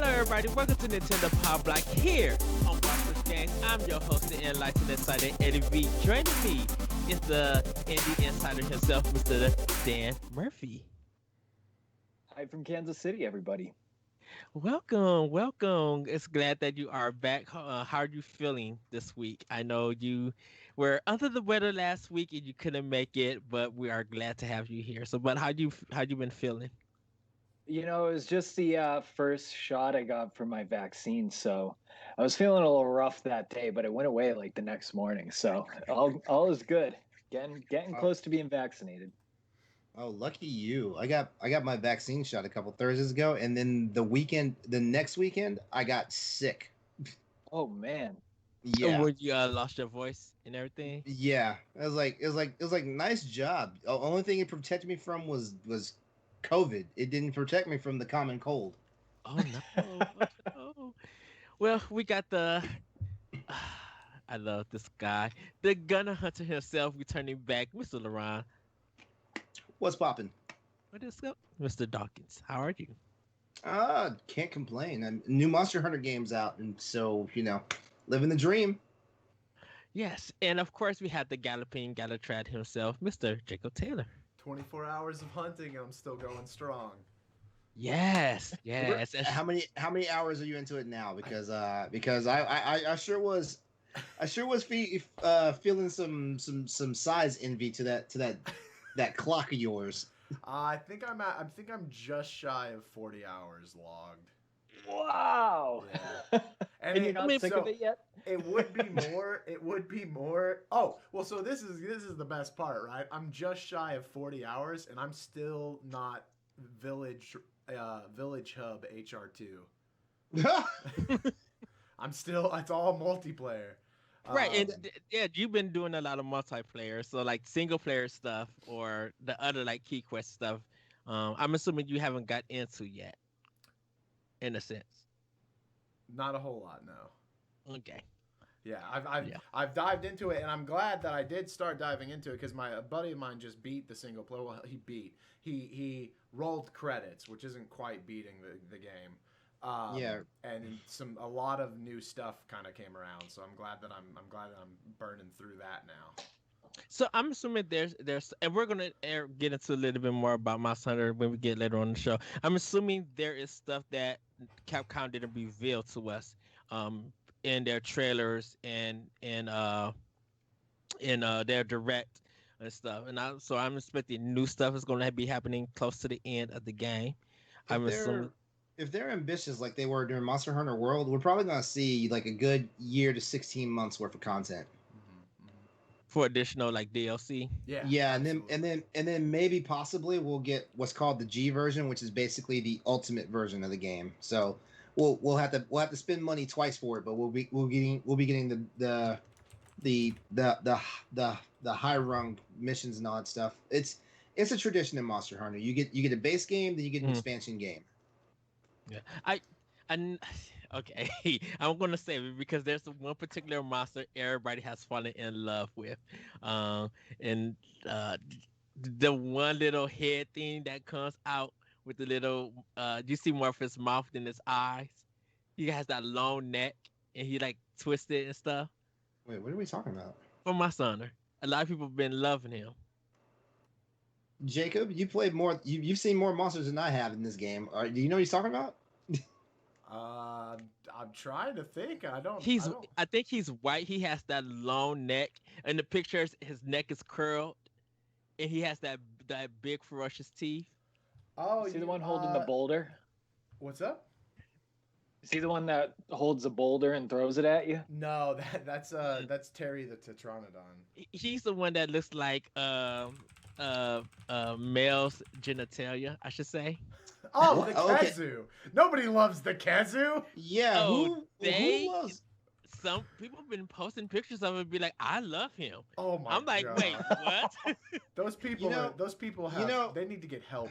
Hello, everybody. Welcome to Nintendo Pow Block here on Watch Gang. I'm your host, the Enlightened Insider, Eddie V. Joining me is the Indie Insider himself, Mr. Dan Murphy. Hi from Kansas City, everybody. Welcome. It's glad that you are back. How are you feeling this week? I know you were under the weather last week and you couldn't make it, but we are glad to have you here. So, but how you been feeling? You know, it was just the first shot I got for my vaccine, so I was feeling a little rough that day, but it went away like the next morning. So all is good. Getting Oh, close to being vaccinated. oh, lucky you! I got my vaccine shot a couple Thursdays ago, and then the next weekend, I got sick. Oh man. Yeah, When you lost your voice and everything? yeah. It was like nice job. The only thing it protected me from was COVID. It didn't protect me from the common cold. Oh no! Oh no! Well, we got the. I love this guy, the gunner hunter himself, returning back, Mr. LeRon. What's popping? What is up, Mr. Dawkins? How are you? Can't complain. New Monster Hunter game's out, and so living the dream. Yes, and of course we have the galloping Galatrad himself, Mr. Jacob Taylor. 24 hours of hunting and I'm still going strong. Yes, yes. How many hours are you into it now? Because I sure was feeling some size envy to that clock of yours. I think I'm just shy of 40 hours logged. Wow. Yeah. And you're not sick of it yet? It would be more. It would be more. Oh, well, so this is the best part, right? I'm just shy of 40 hours and I'm still not Village Hub HR2. I'm still, it's all multiplayer. Right, and yeah, you've been doing a lot of multiplayer, so like single player stuff or the other like key quest stuff. I'm assuming you haven't got into yet, in a sense. Not a whole lot, no. Okay. Yeah, Yeah. I've dived into it, and I'm glad that I did start diving into it because a buddy of mine just beat the single player. Well, he rolled credits, which isn't quite beating the game. Yeah. And a lot of new stuff kind of came around, so I'm glad that I'm burning through that now. So I'm assuming there's and we're gonna get into a little bit more about Monster Hunter when we get later on the show. I'm assuming there is stuff that Capcom didn't reveal to us, in their trailers and in their direct and stuff. And so I'm expecting new stuff is gonna be happening close to the end of the game. If I'm assuming. they're ambitious like they were during Monster Hunter World, we're probably gonna see like a good year to 16 months worth of content. For additional like DLC. Yeah. Yeah, absolutely. and then maybe possibly we'll get what's called the G version, which is basically the ultimate version of the game. So we'll have to spend money twice for it, but we'll be getting the high rung missions and all that stuff. It's a tradition in Monster Hunter. You get a base game, then you get an expansion game. Yeah, I okay. I'm gonna save it because there's one particular monster everybody has fallen in love with, and the one little head thing that comes out with the little you see more of his mouth than his eyes. He has that long neck and he like twisted and stuff. Wait, what are we talking about? For my son, a lot of people have been loving him. Jacob, you played more. You've seen more monsters than I have in this game. Do you know what he's talking about? I'm trying to think. I don't. I think he's white. He has that long neck. In the pictures, his neck is curled, and he has that big ferocious teeth. Oh, See the one holding the boulder? What's up? See the one that holds a boulder and throws it at you? No, that's Terry the Tetranodon. He's the one that looks like male's genitalia, I should say. Oh, the Okay. Kazoo. Nobody loves the Kazoo. Yeah, Oh, who loves? Some people have been posting pictures of him and be like, I love him. Oh my I'm like, God. wait, what? Those people they need to get help.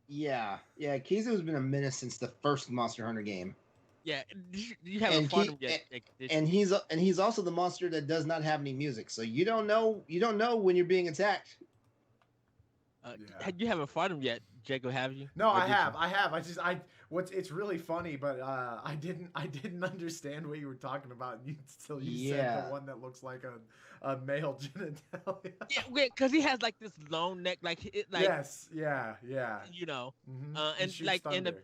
Yeah, Kizu's been a menace since the first Monster Hunter game. Yeah, you haven't fought him yet. And he's also the monster that does not have any music, so you don't know when you're being attacked. You haven't fought him yet, Jacob, have you? No, Or I did have. you? I have. It's really funny, but I didn't understand what you were talking about until you said Yeah. the one that looks like a male genitalia. Yeah, because he has like this long neck, Yes, yeah, yeah. you know, He and shoots like in the thunder.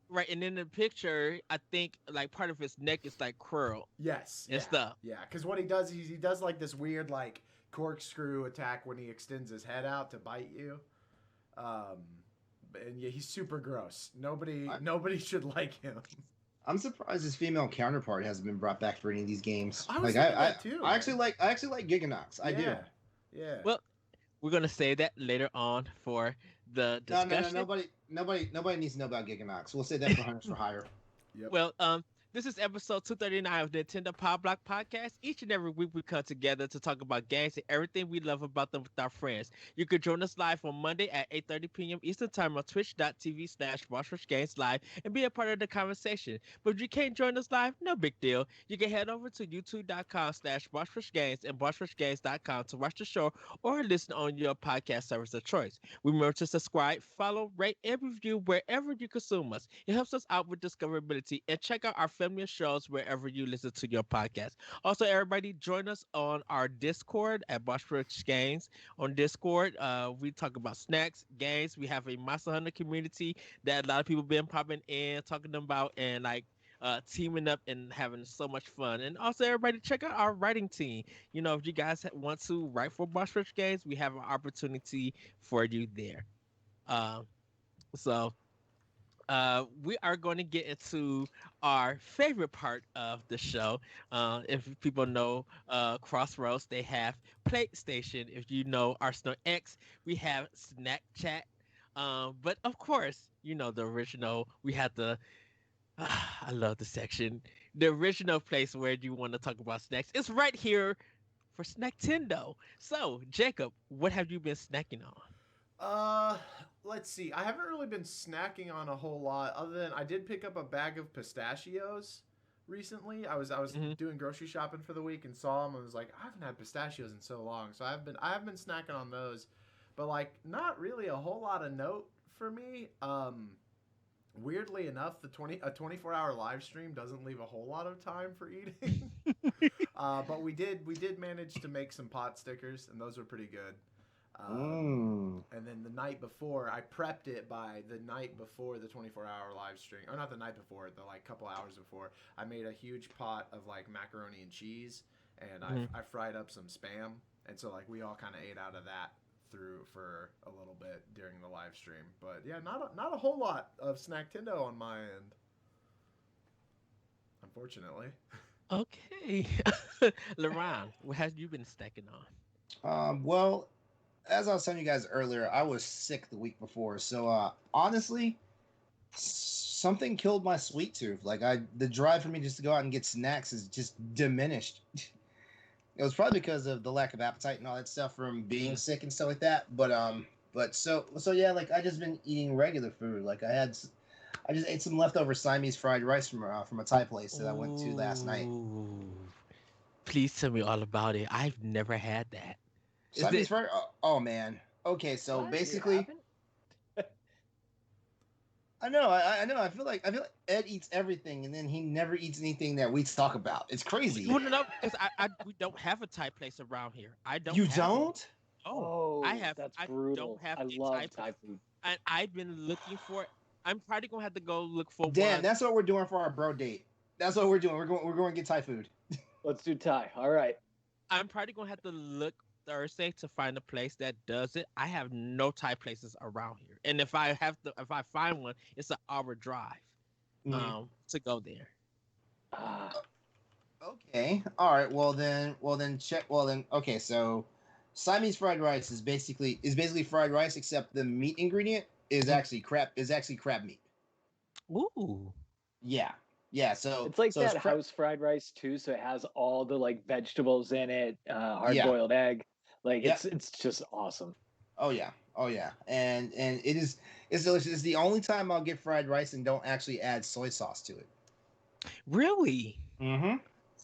right, and in the picture, I think like part of his neck is like curled Yes, and yeah, stuff. yeah. Because what he does is he does like this weird like corkscrew attack when he extends his head out to bite you. Um, and yeah, he's super gross. I, Nobody should like him. I'm surprised his female counterpart hasn't been brought back for any of these games. I was Like thinking that too. I actually Man. like Giganox. I do. Yeah, yeah. Well, we're gonna say that later on for the No. discussion. Nobody needs to know about Giganox. We'll say that for Hunters for Hire. Yep. Well, this is episode 239 of the Nintendo Pow Block podcast. Each and every week we come together to talk about games and everything we love about them with our friends. You can join us live on Monday at 8:30 p.m. Eastern Time on twitch.tv/BossRushGamesLive and be a part of the conversation. But if you can't join us live, no big deal. You can head over to youtube.com/BossRushGames and BossRushGames.com to watch the show or listen on your podcast service of choice. Remember to subscribe, follow, rate, and review wherever you consume us. It helps us out with discoverability, and check out our family of shows wherever you listen to your podcast. Also, everybody, join us on our Discord at Boss Rich Games. On Discord, we talk about snacks, games. We have a Monster Hunter community that a lot of people been popping in, talking about, and like teaming up and having so much fun. And also, everybody, check out our writing team. You know, if you guys want to write for Boss Rich Games, we have an opportunity for you there. Um, so we are going to get into our favorite part of the show. If people know Crossroads, they have PlayStation. If you know Arsenal X, we have Snack Chat. But of course, you know the original. We have the. I love the section. The original place where you want to talk about snacks. It's right here for Snacktendo. So, Jacob, what have you been snacking on? Uh, let's see. I haven't really been snacking on a whole lot, other than I did pick up a bag of pistachios recently. I was Mhm. doing grocery shopping for the week and saw them and was like, I haven't had pistachios in so long, so I have been snacking on those, but like not really a whole lot of note for me. Weirdly enough, a 24-hour live stream doesn't leave a whole lot of time for eating. But we did manage to make some pot stickers, and those were pretty good. And then the night before, I prepped it by the night before the 24-hour live stream. Or not the night before, the like couple hours before. I made a huge pot of like macaroni and cheese, and I fried up some Spam. And so like we all kind of ate out of that through for a little bit during the live stream. But yeah, not a whole lot of Snacktendo on my end, unfortunately. Okay. LeRon, what have you been snacking on? Well, as I was telling you guys earlier, I was sick the week before, so honestly, something killed my sweet tooth. Like the drive for me just to go out and get snacks is just diminished. It was probably because of the lack of appetite and all that stuff from being sick and stuff like that. But so yeah, like I just been eating regular food. Like I just ate some leftover Siamese fried rice from a Thai place that I went to last night. Ooh. Please tell me all about it. I've never had that. Is Siamese it fried? Oh man. Okay, so What? You basically, haven't? I know, I know. I feel like Ed eats everything, and then he never eats anything that we talk about. It's crazy. you want to know? Because we don't have a Thai place around here. I don't. You have one. don't? Oh, I have. That's I brutal. don't have I a love Thai Thai place, food. and I've been looking for it. I'm probably gonna have to go look for Dan, one. that's what we're doing for our bro date. That's what we're doing. We're going to get Thai food. Let's do Thai. All right. I'm probably gonna have to look Thursday to find a place that does it. I have no Thai places around here, and if I find one, it's an hour drive to go there. Ah, Okay. All right. Okay. So, Siamese fried rice is basically fried rice, except the meat ingredient is actually crab meat. Ooh. Yeah. Yeah. So it's like so that it's crab. house fried rice too. So it has all the like vegetables in it, hard Yeah. boiled egg. Like Yeah. it's just awesome. Oh yeah. Oh yeah. And it's delicious. It's the only time I'll get fried rice and don't actually add soy sauce to it. Really? Mm-hmm.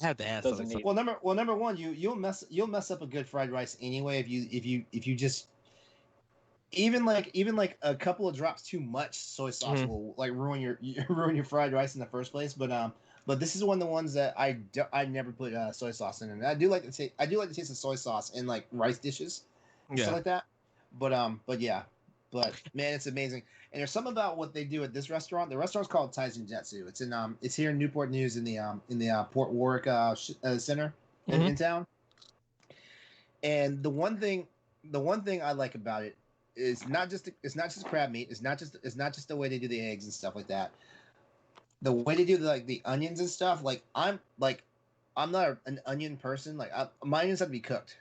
I have to ask Doesn't something. need. Well, number one, you'll mess up a good fried rice anyway if you just even like a couple of drops too much soy sauce will like ruin your ruin your fried rice in the first place. But this is one of the ones that I never put soy sauce in, and I do like to taste of soy sauce in like rice dishes and stuff like that. But yeah, but man, it's amazing. And there's something about what they do at this restaurant. The restaurant's called Taisen Jetsu. It's here in Newport News in the Port Warwick Center in town. And the one thing I like about it is it's not just crab meat. It's not just the way they do the eggs and stuff like that. The way they do the onions and stuff. I'm not an onion person. My onions have to be cooked.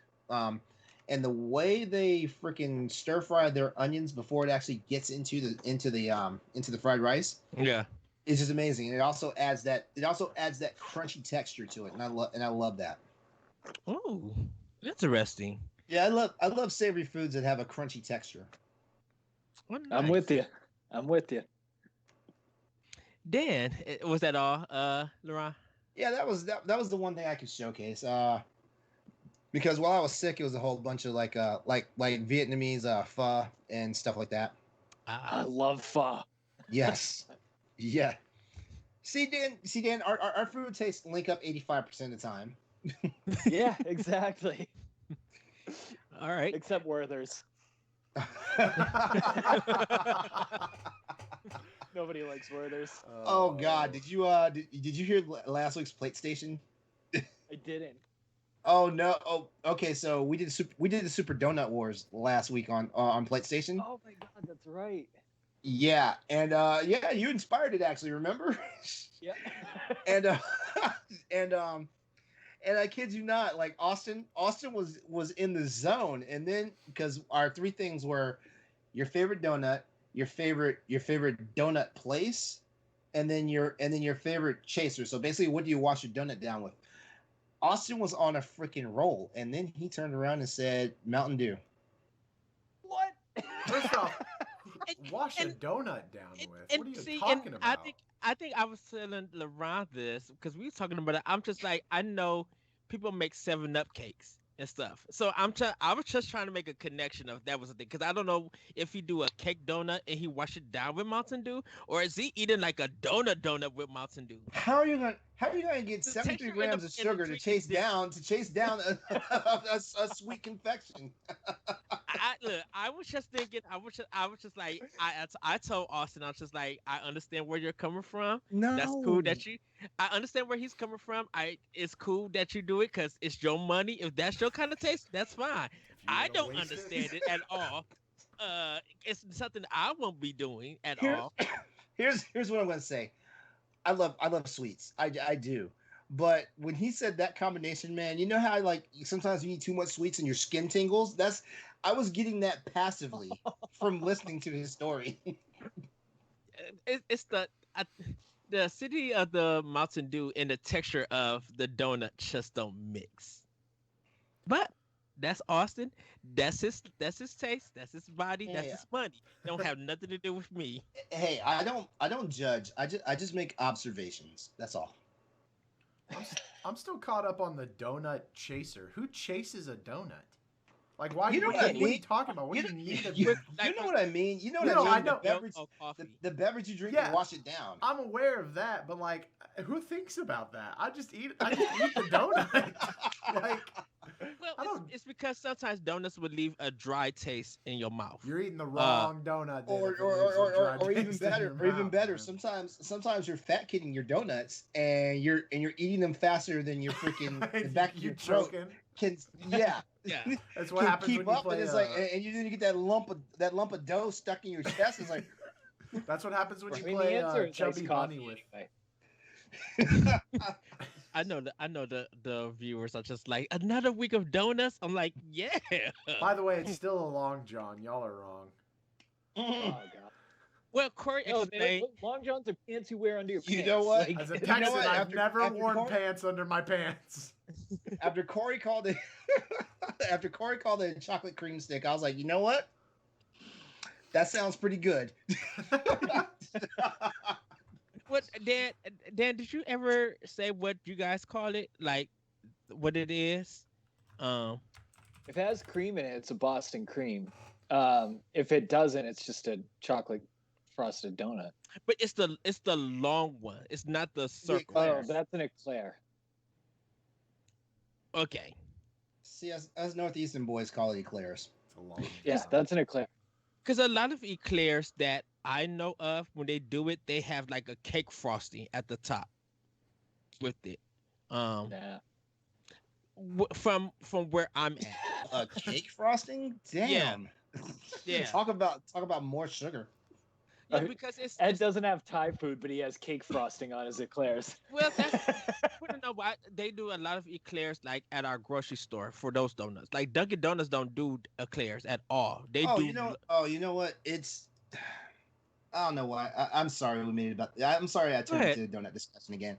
And the way they freaking stir fry their onions before it actually gets into the fried rice. Yeah. It's just amazing. And it also adds that crunchy texture to it, and I love that. Oh, interesting. Yeah, I love savory foods that have a crunchy texture. Well, nice. I'm with you. Dan, was that all, LeRon? Yeah, that was the one thing I could showcase. Because while I was sick, it was a whole bunch of like Vietnamese pho and stuff like that. I love pho. Yes, yeah. See Dan, our food tastes link up 85% of the time. Yeah, exactly. All right. Except Werther's. Nobody likes Werther's. Oh God, did you hear last week's Plate Station? I didn't. Oh no! Oh, okay. So we did the Super Donut Wars last week on Plate Station. Oh my God, that's right. Yeah, and yeah, you inspired it actually. Remember? Yeah. And I kid you not, like Austin was in the zone, and then because our three things were your favorite donut, your favorite donut place, and then your favorite chaser. So basically, what do you wash your donut down with? Austin was on a freaking roll, and then he turned around and said, "Mountain Dew." What? First off, wash a donut down with. What are you talking about? I think I was telling LeRon this because we were talking about it. I'm just like, I know people make 7-Up cakes and stuff. So I was just trying to make a connection of that was the thing. Because I don't know if he do a cake donut and he wash it down with Mountain Dew, or is he eating like a donut with Mountain Dew? How are you gonna get 73 grams of sugar to chase down a sweet confection? I was just thinking. I was just like, I told Austin, I was just like, I understand where you're coming from. No, that's cool that you. I understand where he's coming from. It's cool that you do it because it's your money. If that's your kind of taste, that's fine. I don't understand it at all. It's something I won't be doing at all. Here's what I'm gonna say. I love sweets. I do. But when he said that combination, man, you know how like sometimes you eat too much sweets and your skin tingles? I was getting that passively from listening to his story. It's the acidity of the Mountain Dew and the texture of the donut just don't mix. But that's Austin. That's his taste. That's his body. That's his money. Don't have nothing to do with me. Hey, I don't judge. I just make observations. That's all. I'm still caught up on the donut chaser. Who chases a donut? Like, why? You know what are you talking about? What do you need? You know what I mean? You know what I mean? I know. The beverage you drink and wash it down. I'm aware of that, but like, who thinks about that? I just eat the donut. Like, well, it's because sometimes donuts would leave a dry taste in your mouth. You're eating the wrong donut, or even better. Sometimes you're fat kidding your donuts, and you're eating them faster than your freaking the back of your throat can. Yeah. Yeah, that's what happens keep when you up, play. And it's like, and you didn't get that lump of dough stuck in your chest. It's like that's what happens when you play chubby bunny with. I know the viewers are just like, another week of donuts. I'm like, yeah. By the way, it's still a long john. Y'all are wrong. Oh God. Well, Corey explained. Long johns are pants you wear under your pants. You know what? As a Texan, I've never worn pants under my pants. After Corey called it a chocolate cream stick, I was like, you know what? That sounds pretty good. What, Dan, did you ever say what you guys call it? Like, what it is? If it has cream in it, it's a Boston cream. If it doesn't, it's just a chocolate frosted donut. But it's the long one. It's not the The circle. Oh, eclairs. that's an eclair. Okay. See, us Northeastern boys call it eclairs. It's a long. Yeah, that's an eclair. Because a lot of eclairs that I know of, when they do it, they have like a cake frosting at the top with it. Um, Nah. from where I'm at. Cake frosting? Yeah. Damn. Yeah. talk about more sugar. Yeah, because it's, Ed doesn't have Thai food, but he has cake frosting on his eclairs. well, that's I don't know why they do a lot of eclairs like at our grocery store for those donuts. Like Dunkin' Donuts don't do eclairs at all. They Oh, do. you know what? It's I don't know why. I'm sorry we made it about. I'm sorry I Go turned ahead. into the donut discussion again,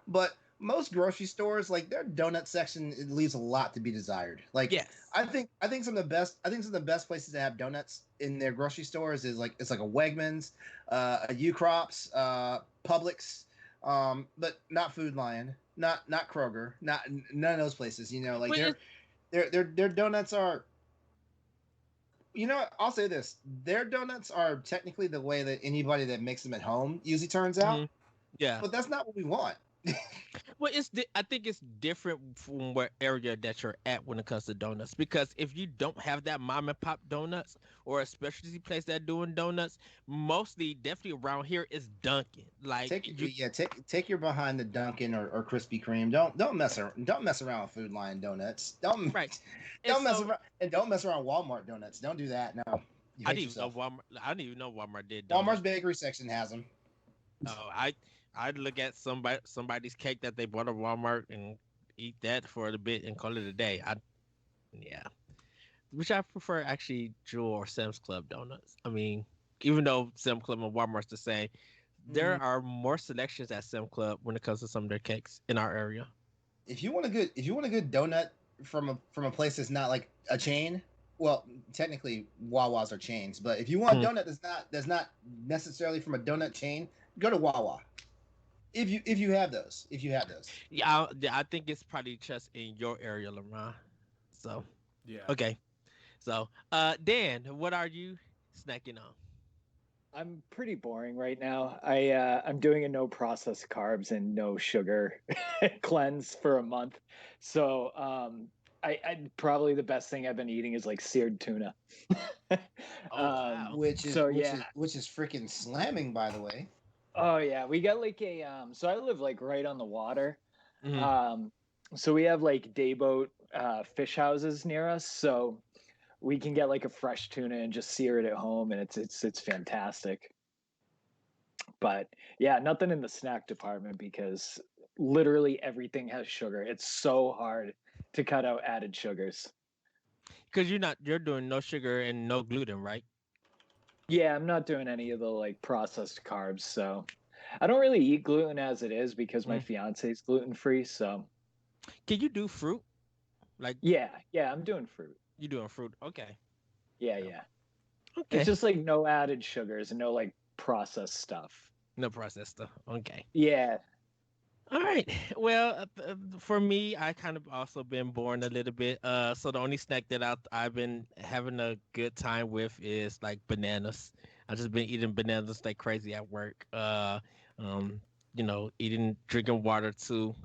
but most grocery stores, like their donut section, it leaves a lot to be desired. Like Yes. I think some of the best places to have donuts in their grocery stores is like it's like a Wegmans, a U Crops, Publix, but not Food Lion, not Kroger, none of those places. You know, like But their donuts are. You know, I'll say this: their donuts are technically the way that anybody that makes them at home usually turns out, yeah. but that's not what we want. Well, I think it's different from where area that you're at when it comes to donuts. Because if you don't have that mom and pop donuts or a specialty place that doing donuts, mostly definitely around here is Dunkin'. Like Take your behind the Dunkin' or Krispy Kreme. Don't mess around with Food Lion donuts. Don't right. And don't mess so around and don't mess around with Walmart donuts. Don't do that. No, you I hate didn't even know yourself. Walmart. I didn't even know Walmart did Walmart's donuts. bakery section has them. Oh, I'd look at somebody's cake that they bought at Walmart and eat that for a bit and call it a day. Yeah, which I prefer actually Jewel or Sam's Club donuts. I mean, even though Sam's Club and Walmart's the same, there Mhm. are more selections at Sam's Club when it comes to some of their cakes in our area. If you want a good donut from a place that's not like a chain, well, technically Wawas are chains, but if you want a Mhm. donut that's not necessarily from a donut chain, go to Wawa. If you have those. Yeah, I think it's probably just in your area, LeRon. So Yeah. okay, so Dan, what are you snacking on? I'm pretty boring right now. I'm doing a no processed carbs and no sugar cleanse for a month. So I probably the best thing I've been eating is like seared tuna. Oh wow. So yeah. Which is freaking slamming, by the way. Oh yeah, we got like a so I live like right on the water. Mhm. So we have like day boat fish houses near us, so we can get like a fresh tuna and just sear it at home, and it's fantastic. But yeah, nothing in the snack department because literally everything has sugar. It's so hard to cut out added sugars. Because you're doing no sugar and no gluten, right? Yeah, I'm not doing any of the like processed carbs, so I don't really eat gluten as it is because my Mm. fiance's gluten free. So Can you do fruit? Like yeah, I'm doing fruit. you doing fruit? Okay. Yeah, Yeah. yeah. It's Okay. just like no added sugars and no like processed stuff. No processed stuff. Okay. Yeah. All right. Well, for me, I kind of also been born a little bit. So the only snack that I've been having a good time with is like bananas. I just been eating bananas like crazy at work. Um, drinking water too.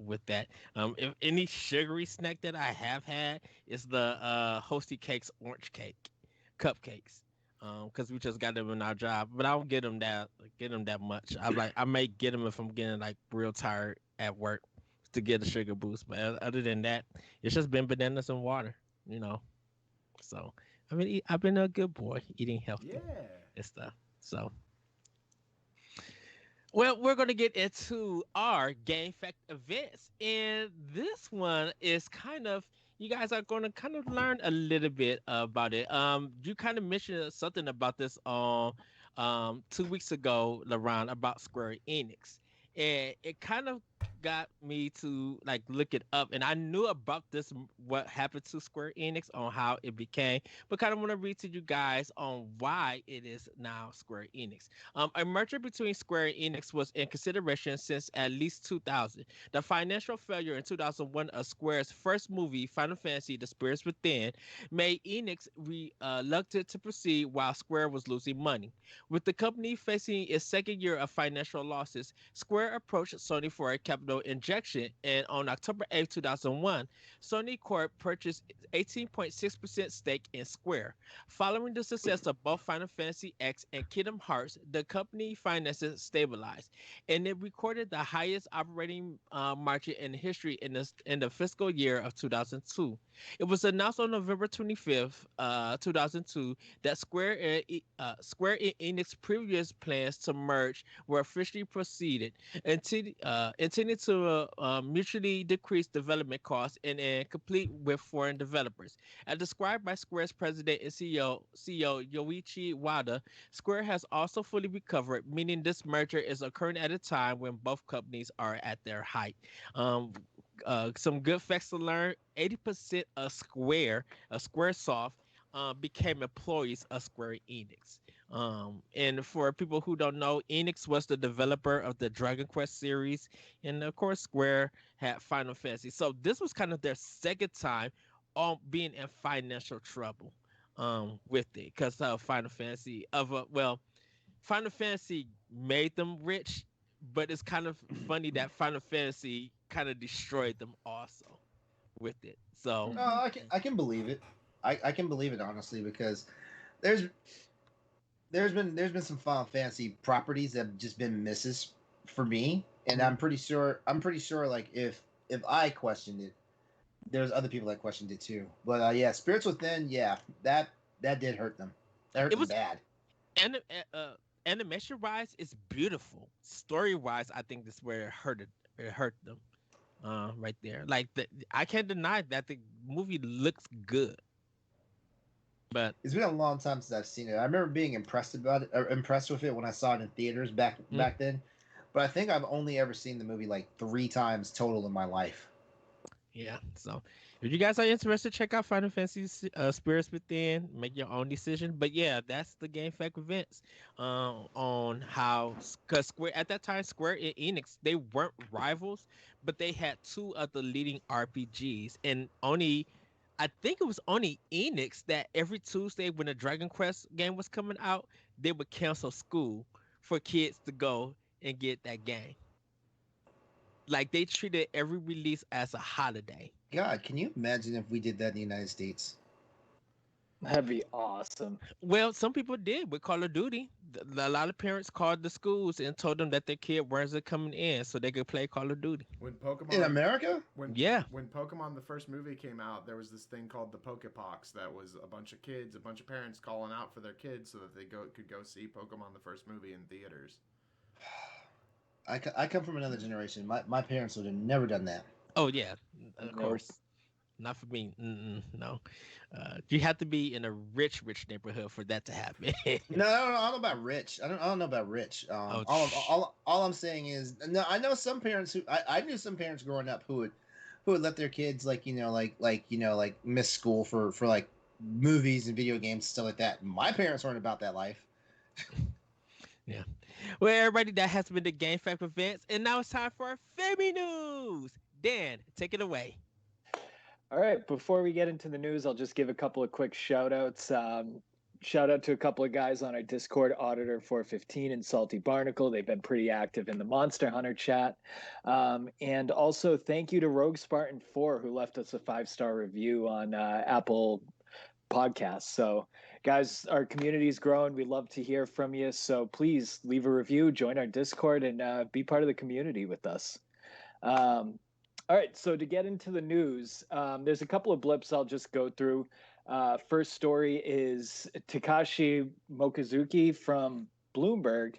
With that. If any sugary snack that I have had is the Hosty Cakes orange cake, cupcakes. Because we just got them in our job, but I don't get them that much. I may get them if I'm getting like real tired at work to get a sugar boost. But other than that, it's just been bananas and water, you know. So I've been a good boy eating healthy Yeah. and stuff. So well, we're gonna get into our game fact events, and this one is kind of you guys are gonna kind of learn a little bit about it. You kind of mentioned something about this on 2 weeks ago, LeRon, about Square Enix, and it kind of got me to like look it up, and I knew about this, what happened to Square Enix on how it became, but kind of want to read to you guys on why it is now Square Enix. A merger between Square and Enix was in consideration since at least 2000. The financial failure in 2001 of Square's first movie, Final Fantasy: The Spirits Within, made Enix reluctant to proceed while Square was losing money. With the company facing its second year of financial losses, Square approached Sony for a capital injection, and on October 8, 2001, Sony Corp purchased 18.6% stake in Square. Following the success of both Final Fantasy X and Kingdom Hearts, the company finances stabilized, and it recorded the highest operating margin in history in the fiscal year of 2002. It was announced on November 25th, 2002, that Square and Enix previous plans to merge were officially proceeded, intended to mutually decrease development costs and complete with foreign developers. As described by Square's president and CEO Yoichi Wada, Square has also fully recovered, meaning this merger is occurring at a time when both companies are at their height. Um, some good facts to learn: 80% of Squaresoft, became employees of Square Enix. And for people who don't know, Enix was the developer of the Dragon Quest series, and of course, Square had Final Fantasy. So this was kind of their second time on being in financial trouble with it, because Final Fantasy made them rich, but it's kind of funny that Final Fantasy kind of destroyed them also with it. So Oh, I can believe it. I can believe it honestly because there's there's been some Final Fantasy properties that have just been misses for me, and I'm pretty sure like if I questioned it, there's other people that questioned it too. But yeah, Spirits Within, yeah, that did hurt them. That hurt it them was bad. and animation wise, it's beautiful. Story wise, I think this where it hurt them. Right there. I can't deny that the movie looks good, but It's been a long time since I've seen it. I remember being impressed about it, or impressed with it when I saw it in theaters mm, back then. But I think I've only ever seen the movie like 3 times total in my life. yeah. So if you guys are interested, check out Final Fantasy Spirits Within. Make your own decision. But yeah, that's the Game Fact events on how, because Square at that time, Square and Enix, they weren't rivals, but they had two of the leading RPGs, and only I think it was only Enix that every Tuesday when a Dragon Quest game was coming out, they would cancel school for kids to go and get that game. Like they treated every release as a holiday. God, can you imagine if we did that in the United States? That'd be awesome. Well, some people did with Call of Duty. A lot of parents called the schools and told them that their kid wasn't coming in so they could play Call of Duty. When In Pokemon America? when Yeah. when Pokemon the first movie came out, there was this thing called the Pokepox that was a bunch of kids, a bunch of parents calling out for their kids so that they could go see Pokemon the first movie in theaters. I come from another generation. My parents would have never done that. Oh yeah, of Nope. course. Not for me. No. You have to be in a rich neighborhood for that to happen. No, I don't know about rich. I don't know about rich. Oh, All I'm saying is, no, I know some parents who I knew some parents growing up who would let their kids like miss school for like movies and video games and stuff like that. My parents weren't about that life. yeah. Well, everybody, that has been the Game Fact events, and now it's time for our Femi news. Dan, take it away. All right, before we get into the news, I'll just give a couple of quick shout outs. Shout out to a couple of guys on our Discord, Auditor 415 and Salty Barnacle. They've been pretty active in the Monster Hunter chat. And also thank you to Rogue Spartan 4, who left us a 5-star review on Apple Podcasts. So guys, our community is growing. We love to hear from you. So please leave a review, join our Discord, and be part of the community with us. All right, so to get into the news, there's a couple of blips I'll just go through. First story is Takashi Mochizuki from Bloomberg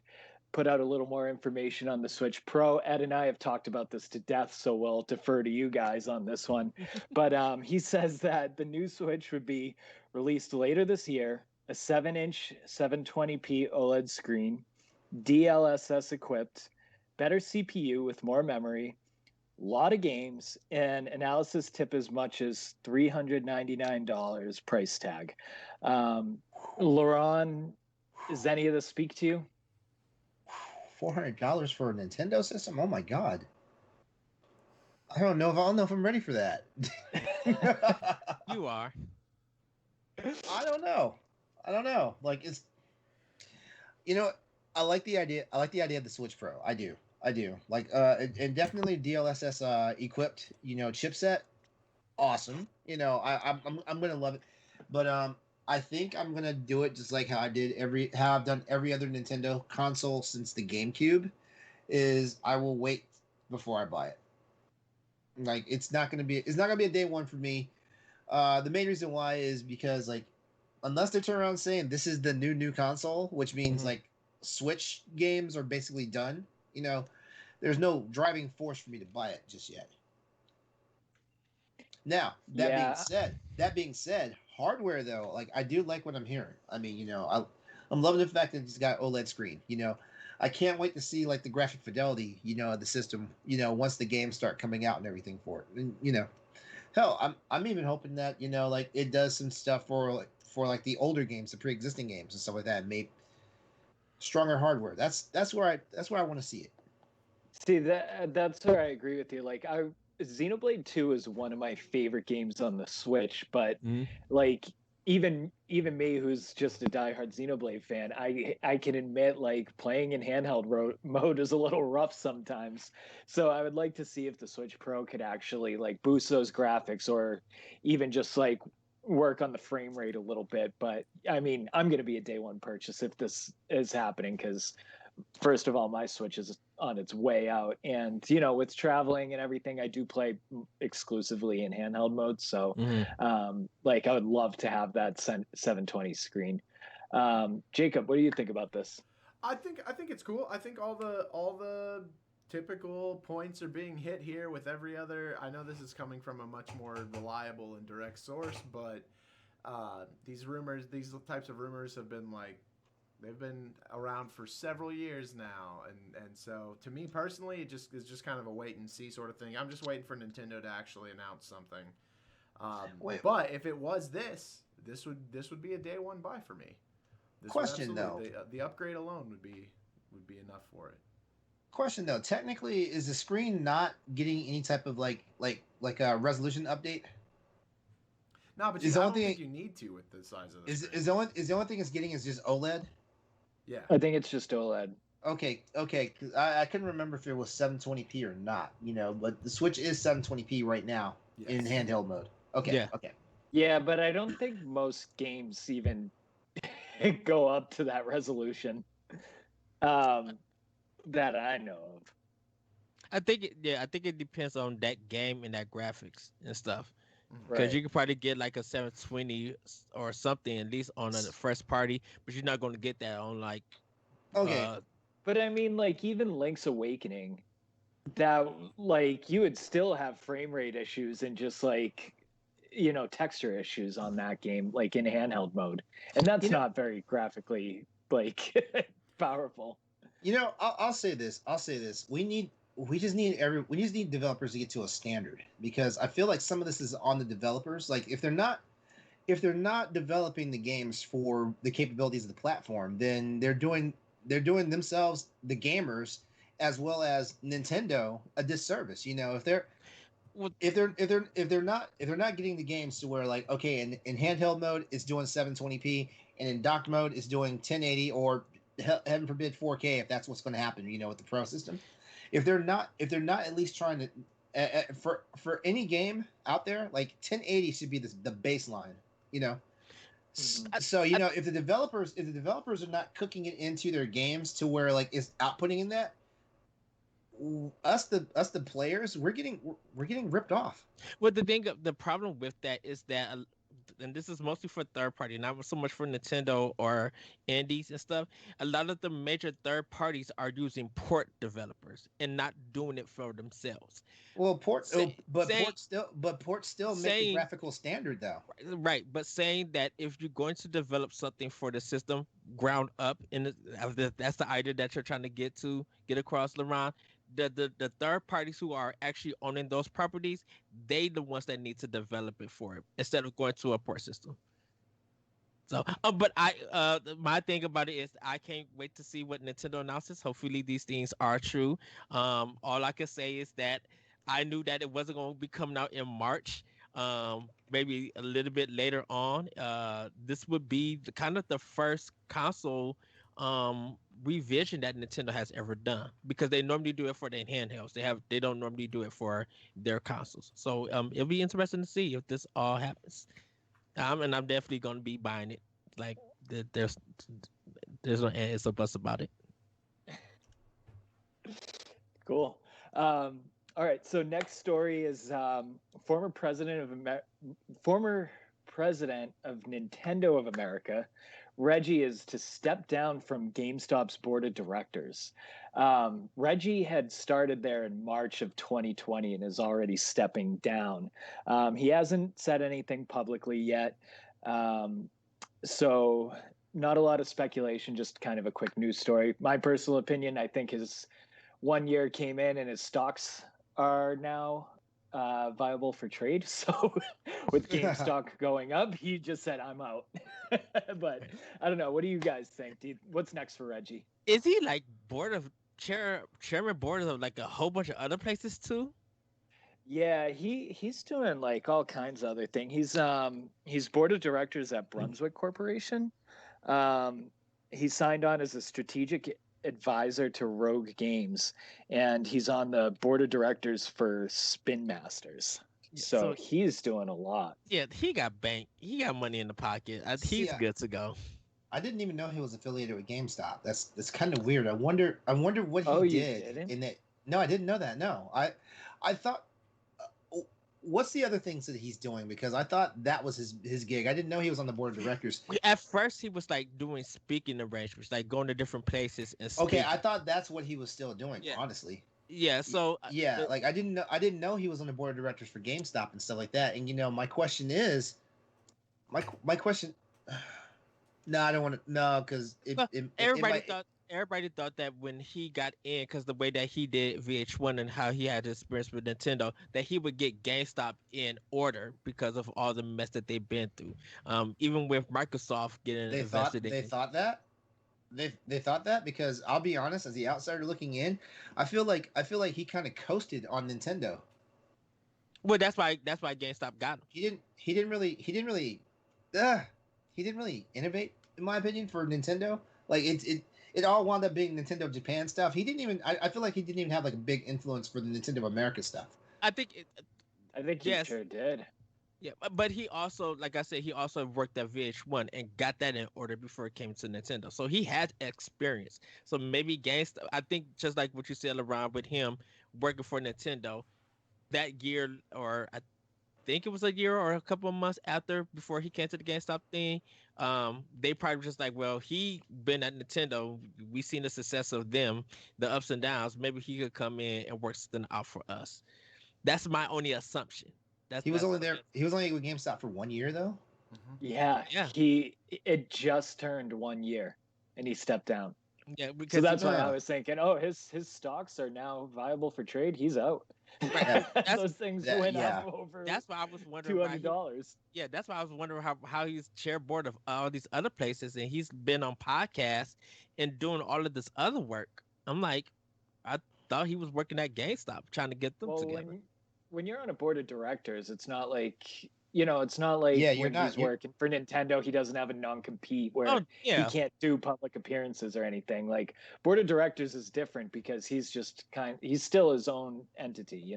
put out a little more information on the Switch Pro. Ed and I have talked about this to death, so we'll defer to you guys on this one. But he says that the new Switch would be released later this year, a 7-inch 720p OLED screen, DLSS equipped, better CPU with more memory, lot of games, and analysis tip as much as $399 price tag. LeRon, does any of this speak to you? $400 for a Nintendo system? Oh my god! I don't know if I'm ready for that. You are. I don't know. I don't know. Like it's you know, I like the idea. I like the idea of the Switch Pro. I do. I do. Like and definitely DLSS equipped, chipset. Awesome. I'm gonna love it. But I think I'm gonna do it just like how I've done every other Nintendo console since the GameCube. Is I will wait before I buy it. Like it's not gonna be a day one for me. The main reason why is because like unless they turn around saying this is the new console, which means like Switch games are basically done. There's no driving force for me to buy it just yet. Now that being said, hardware though, like I do like what I'm hearing. I mean, I'm loving the fact that it's got OLED screen. I can't wait to see like the graphic fidelity, of the system. Once the games start coming out and everything for it. And hell, I'm even hoping that like it does some stuff for like the older games, the pre-existing games and stuff like that. Maybe stronger hardware. That's where I want to see it. See, that's where I agree with you. Like Xenoblade 2 is one of my favorite games on the Switch, but like even me who's just a diehard Xenoblade fan, I can admit like playing in handheld mode is a little rough sometimes. So I would like to see if the Switch Pro could actually like boost those graphics or even just like work on the frame rate a little bit. But I mean, I'm going to be a day one purchase if this is happening because first of all, my Switch is on its way out, and with traveling and everything, I do play exclusively in handheld mode. So, like, I would love to have that 720 screen. Jacob, what do you think about this? I think it's cool. I think all the typical points are being hit here with every other. I know this is coming from a much more reliable and direct source, but these types of rumors have been like. They've been around for several years now, and so to me personally, it is just kind of a wait and see sort of thing. I'm just waiting for Nintendo to actually announce something. But if it was this would be a day one buy for me. Question though, the upgrade alone would be enough for it. Question though, technically, is the screen not getting any type of like a resolution update? No, but I don't think you need to with the size of the screen. Is the only thing it's getting is just OLED? Yeah, I think it's just OLED. Okay. I couldn't remember if it was 720p or not. But the Switch is 720p right now in handheld mode. Okay. Yeah. Okay. Yeah, but I don't think most games even go up to that resolution. That I know of. I think it depends on that game and that graphics and stuff. Because Right. you could probably get like a 720 or something at least on a first party, but you're not going to get that on like. Okay. But I mean, like even Link's Awakening, that like you would still have frame rate issues and just like texture issues on that game, like in handheld mode, and that's not very graphically like powerful. I'll say this. We just need developers to get to a standard because I feel like some of this is on the developers. Like if they're not developing the games for the capabilities of the platform, then they're doing themselves, the gamers, as well as Nintendo, a disservice. If they're not getting the games to where like okay in handheld mode it's doing 720p and in docked mode it's doing 1080 or heaven forbid 4K if that's what's going to happen with the Pro system. If they're not at least trying to for any game out there, like 1080 should be the baseline. So if the developers are not cooking it into their games to where like it's outputting in that, us the players we're getting ripped off. Well, the problem with that is that, and this is mostly for third party, not so much for Nintendo or indies and stuff. A lot of the major third parties are using port developers and not doing it for themselves. Well, port still make the graphical standard though. Right, but saying that if you're going to develop something for the system ground up, that's the idea that you're trying to get across, LeRon, the third parties who are actually owning those properties, they the ones that need to develop it for it instead of going to a port system. So, but my thing about it is I can't wait to see what Nintendo announces. Hopefully, these things are true. All I can say is that I knew that it wasn't going to be coming out in March. Maybe a little bit later on. This would be kind of the first console revision that Nintendo has ever done because they normally do it for their handhelds. They don't normally do it for their consoles. So it'll be interesting to see if this all happens. And I'm definitely gonna be buying it. Like there's no it's a bust about it. Cool. All right. So next story is former president former president of Nintendo of America, Reggie, is to step down from GameStop's board of directors. Reggie had started there in March of 2020 and is already stepping down. He hasn't said anything publicly yet. So not a lot of speculation, just kind of a quick news story. My personal opinion, I think his 1 year came in and his stocks are now viable for trade. So with GameStop going up, he just said, I'm out. But I don't know. What do you guys think? What's next for Reggie? Is he like chairman board of like a whole bunch of other places too? Yeah, he's doing like all kinds of other things. He's board of directors at Brunswick Corporation. He signed on as a strategic advisor to Rogue Games, and he's on the board of directors for Spin Masters. So he's doing a lot. Yeah, he got bank. He got money in the pocket. He's good to go. I didn't even know he was affiliated with GameStop. That's kind of weird. I wonder what he did in that. No, I didn't know that. No, I thought. What's the other things that he's doing? Because I thought that was his gig. I didn't know he was on the board of directors. At first, he was like doing speaking arrangements, like going to different places and speaking. Okay, I thought that's what he was still doing. Yeah. Honestly. Yeah. So yeah, like I didn't know he was on the board of directors for GameStop and stuff like that. And my question is, my question. No, I don't want to. No, because everybody thought that when he got in, because the way that he did VH1 and how he had experience with Nintendo, that he would get GameStop in order because of all the mess that they've been through. Even with Microsoft getting invested in. They thought that. They thought that because I'll be honest, as the outsider looking in, I feel like he kind of coasted on Nintendo. Well, that's why GameStop got him. He didn't really innovate, in my opinion, for Nintendo. Like it all wound up being Nintendo Japan stuff. He didn't even. I feel like he didn't even have like a big influence for the Nintendo America stuff. I think he sure did. Yeah, but he also, like I said, he also worked at VH1 and got that in order before it came to Nintendo. So he had experience. So maybe GameStop. I think just like what you said, LeRon, with him working for Nintendo, that year, or I think it was a year or a couple of months before he came to the GameStop thing. They probably just like, well, he been at Nintendo. We seen the success of them, the ups and downs. Maybe he could come in and work something out for us. That's my only assumption. He was only there. He was only with GameStop for 1 year, though. Yeah. It just turned 1 year, and he stepped down. Yeah, because so that's why I was thinking, oh, his stocks are now viable for trade. He's out. Right. Those things went up over. That's why I was wondering $200. Yeah, that's why I was wondering how he's chairboard of all these other places, and he's been on podcasts and doing all of this other work. I'm like, I thought he was working at GameStop trying to get them together. When you're on a board of directors, it's not like it's not like when he's working for Nintendo, he doesn't have a non-compete where he can't do public appearances or anything. Like board of directors is different because he's just he's still his own entity,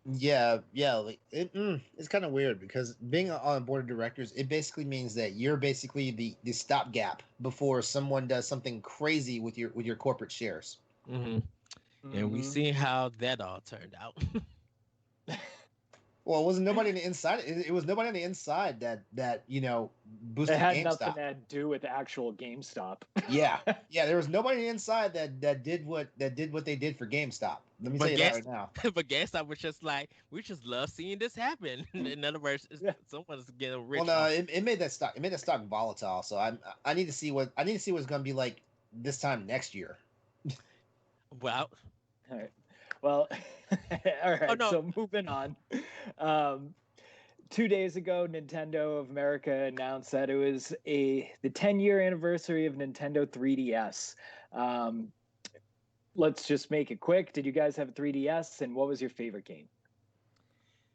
Yeah, like it's kind of weird because being on a board of directors, it basically means that you're basically the stopgap before someone does something crazy with your corporate shares. Mm-hmm. And we seen how that all turned out. Well, it wasn't nobody on the inside. It was nobody on the inside that boosted GameStop. It had nothing to do with actual GameStop. yeah. There was nobody on the inside that did what they did for GameStop. Let me tell you that right now. But GameStop was just like, we just love seeing this happen. In other words, someone's getting rich. Well, no, it made that stock volatile. So I need to see what it's going to be like this time next year. Well, All right. Well, all oh right. no, So moving on. Um, 2 days ago, Nintendo of America announced that it was the 10-year anniversary of Nintendo 3DS. Um, let's just make it quick. Did you guys have a 3DS, and what was your favorite game?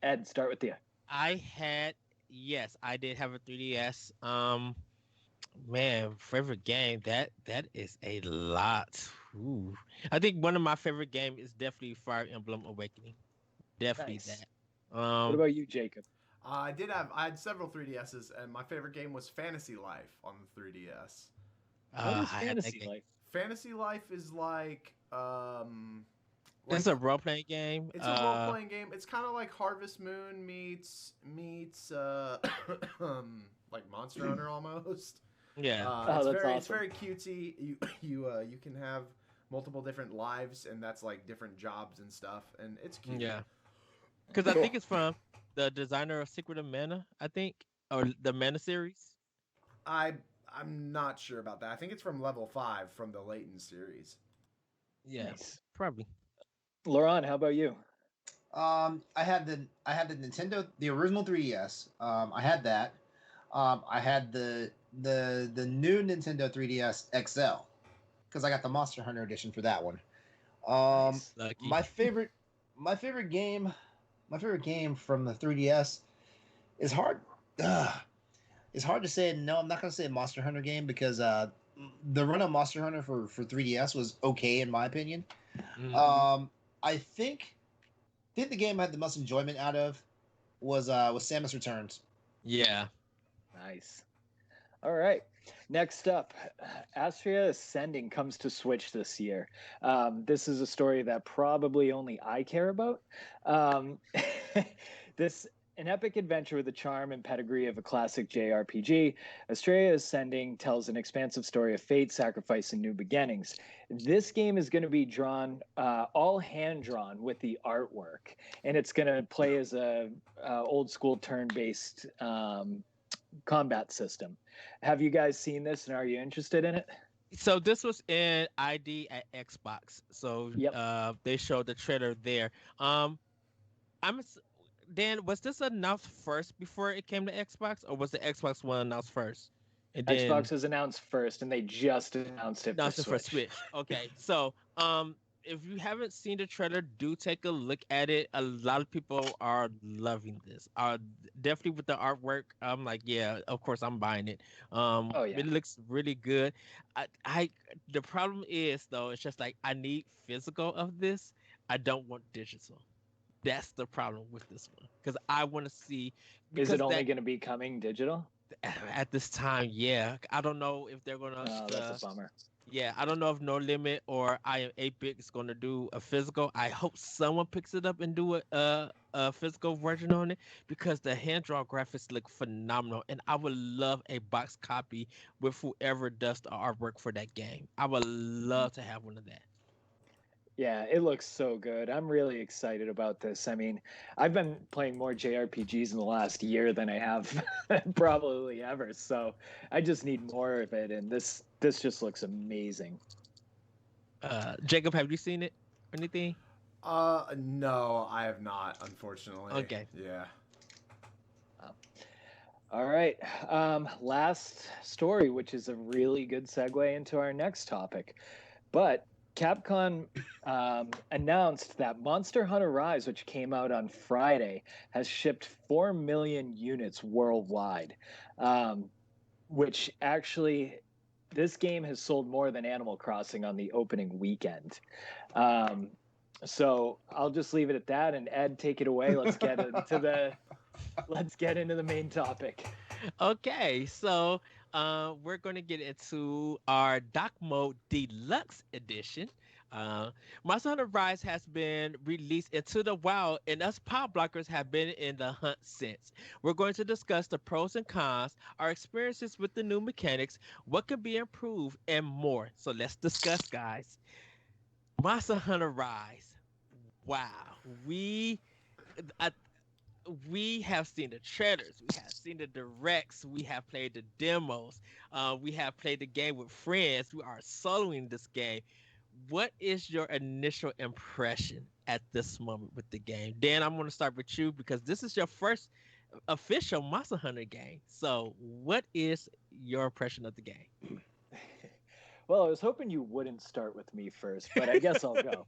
Ed, start with you. I had yes, I did have a 3DS. Man, favorite game that is a lot. Ooh. I think one of my favorite game is definitely Fire Emblem Awakening. Definitely Nice. that. What Um, about you, Jacob? I had several 3DSs, and my favorite game was Fantasy Life on the 3DS. What is I had that Fantasy game. Life? Fantasy Life is It's like a role playing game. it's a role playing game. It's kind of like Harvest Moon meets like Monster Hunter almost. Yeah, Oh, that's It's awesome. very cutesy. You can have multiple different lives, and that's like different jobs and stuff, and it's cute. yeah. Because I Cool. think it's from the designer of Secret of Mana. I think, or the Mana series. I I'm not sure about that. I think it's from Level 5 from the Layton series. Yeah, Nice. probably. LeRon, how about you? I had the Nintendo, the original 3DS. I had that. I had the new Nintendo 3DS XL because I got the Monster Hunter edition for that one. Um, Nice. Lucky. my favorite my favorite game my favorite game from the 3DS is hard. Ugh, it's hard to say. No, I'm not gonna say a Monster Hunter game because the run of Monster Hunter for 3DS was okay in my opinion. Mhm. Hmm. I think the game I had the most enjoyment out of was Samus Returns. Yeah. Nice. All right. Next up, Astria Ascending comes to Switch this year. This is a story that probably only I care about. Um, this an epic adventure with the charm and pedigree of a classic JRPG. Astria Ascending tells an expansive story of fate, sacrifice, and new beginnings. This game is going to be drawn all hand drawn with the artwork, and it's going to play as a old school turn based combat system. Have you guys seen this and are you interested in it? So this was in ID at Xbox. So Yep. they showed the trailer there. Um, I'm s- Dan, was this announced first before it came to Xbox, or was the Xbox one announced first, and then Xbox was announced first and they just announced it for announced it for Switch. Switch? Okay, so if you haven't seen the trailer, do take a look at it. A lot of people are loving this. Definitely with the artwork. I'm like, yeah, of course I'm buying it. Oh, yeah. It looks really good. I the problem is though, it's just like I need physical of this. I don't want digital. That's the problem with this one because I want to see Is it because only that going to be coming digital? at this time, yeah, I don't know if they're gonna Oh, that's a bummer. yeah, I don't know if No Limit or I Am 8-Bit is gonna do a physical. I hope someone picks it up and do a physical version on it because the hand drawn graphics look phenomenal, and I would love a box copy with whoever does the artwork for that game. I would Mhm. love to have one of that. Yeah, it looks so good. I'm really excited about this. I mean, I've been playing more JRPGs in the last year than I have probably ever. So I just need more of it, and this just looks amazing. Jacob, have you seen it? Or anything? No, I have not, unfortunately. Okay. Yeah. All right. Last story, which is a really good segue into our next topic. But Capcom announced that Monster Hunter Rise, which came out on Friday, has shipped 4 million units worldwide, um, which actually, this game has sold more than Animal Crossing on the opening weekend. Um, so I'll just leave it at that. And Ed, take it away. Let's get into the main topic. Okay, so we're going to get into our Dock Mode Deluxe Edition. Uh, Monster Hunter Rise has been released into the wild, and us Pow Blockers have been in the hunt since. We're going to discuss the pros and cons, our experiences with the new mechanics, what could be improved, and more. So let's discuss, guys. Monster Hunter Rise. Wow, I, we have seen the trailers, we have seen the directs, we have played the demos, we have played the game with friends. We are soloing this game. what is your initial impression at this moment with the game? Dan, I'm going to start with you because this is your first official Monster Hunter game. So, what is your impression of the game? Well, I was hoping you wouldn't start with me first, but I guess I'll go.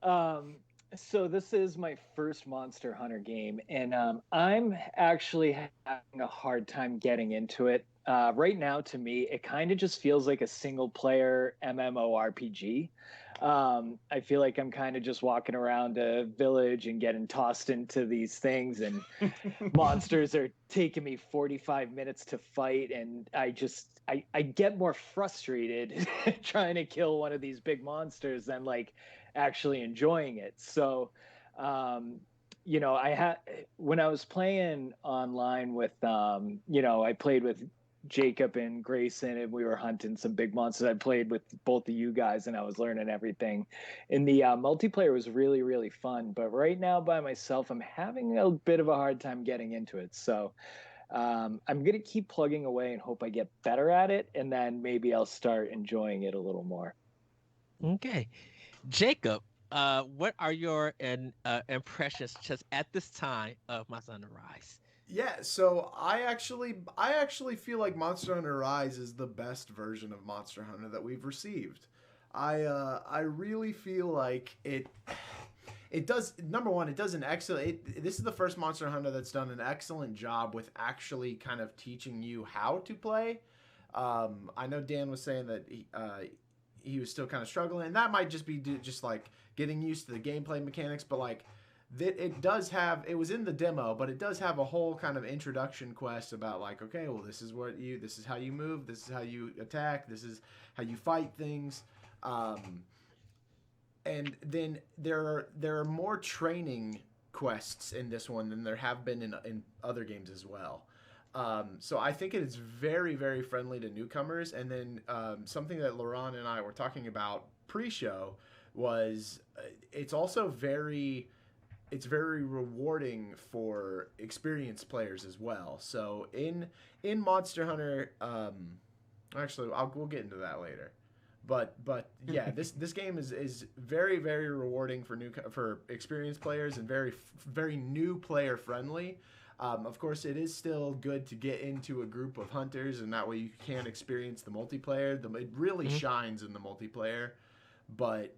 Um, so this is my first Monster Hunter game, and I'm actually having a hard time getting into it. Right now, to me, it kind of just feels like a single player MMORPG. I feel like I'm kind of just walking around a village and getting tossed into these things, and monsters are taking me 45 minutes to fight, and I get more frustrated trying to kill one of these big monsters than like actually enjoying it. So I had when I was playing online with I played with Jacob and Grayson, and we were hunting some big monsters. I played with both of you guys, and I was learning everything. And the multiplayer was really, really fun. But right now, by myself, I'm having a bit of a hard time getting into it. So I'm gonna keep plugging away and hope I get better at it, and then maybe I'll start enjoying it a little more. Okay. Jacob, what are your impressions just at this time of Monster Hunter Rise? Yeah, so I actually feel like Monster Hunter Rise is the best version of Monster Hunter that we've received. I really feel like it does. Number one, it does an excellent. This is the first Monster Hunter that's done an excellent job with actually kind of teaching you how to play. I know Dan was saying that he was still kind of struggling, and that might just be just like getting used to the gameplay mechanics. But like that, it does have. It was in the demo, but it does have a whole kind of introduction quest about like, okay, well, this is how you move, this is how you attack, this is how you fight things. And then there are more training quests in this one than there have been in other games as well. So I think it is very, very friendly to newcomers. And then something that LeRon and I were talking about pre-show was it's also it's very rewarding for experienced players as well. So in Monster Hunter, actually we'll get into that later. But yeah, this game is very, very rewarding for experienced players and very new player friendly. Of course, it is still good to get into a group of hunters, and that way you can experience the multiplayer. It really shines in the multiplayer, but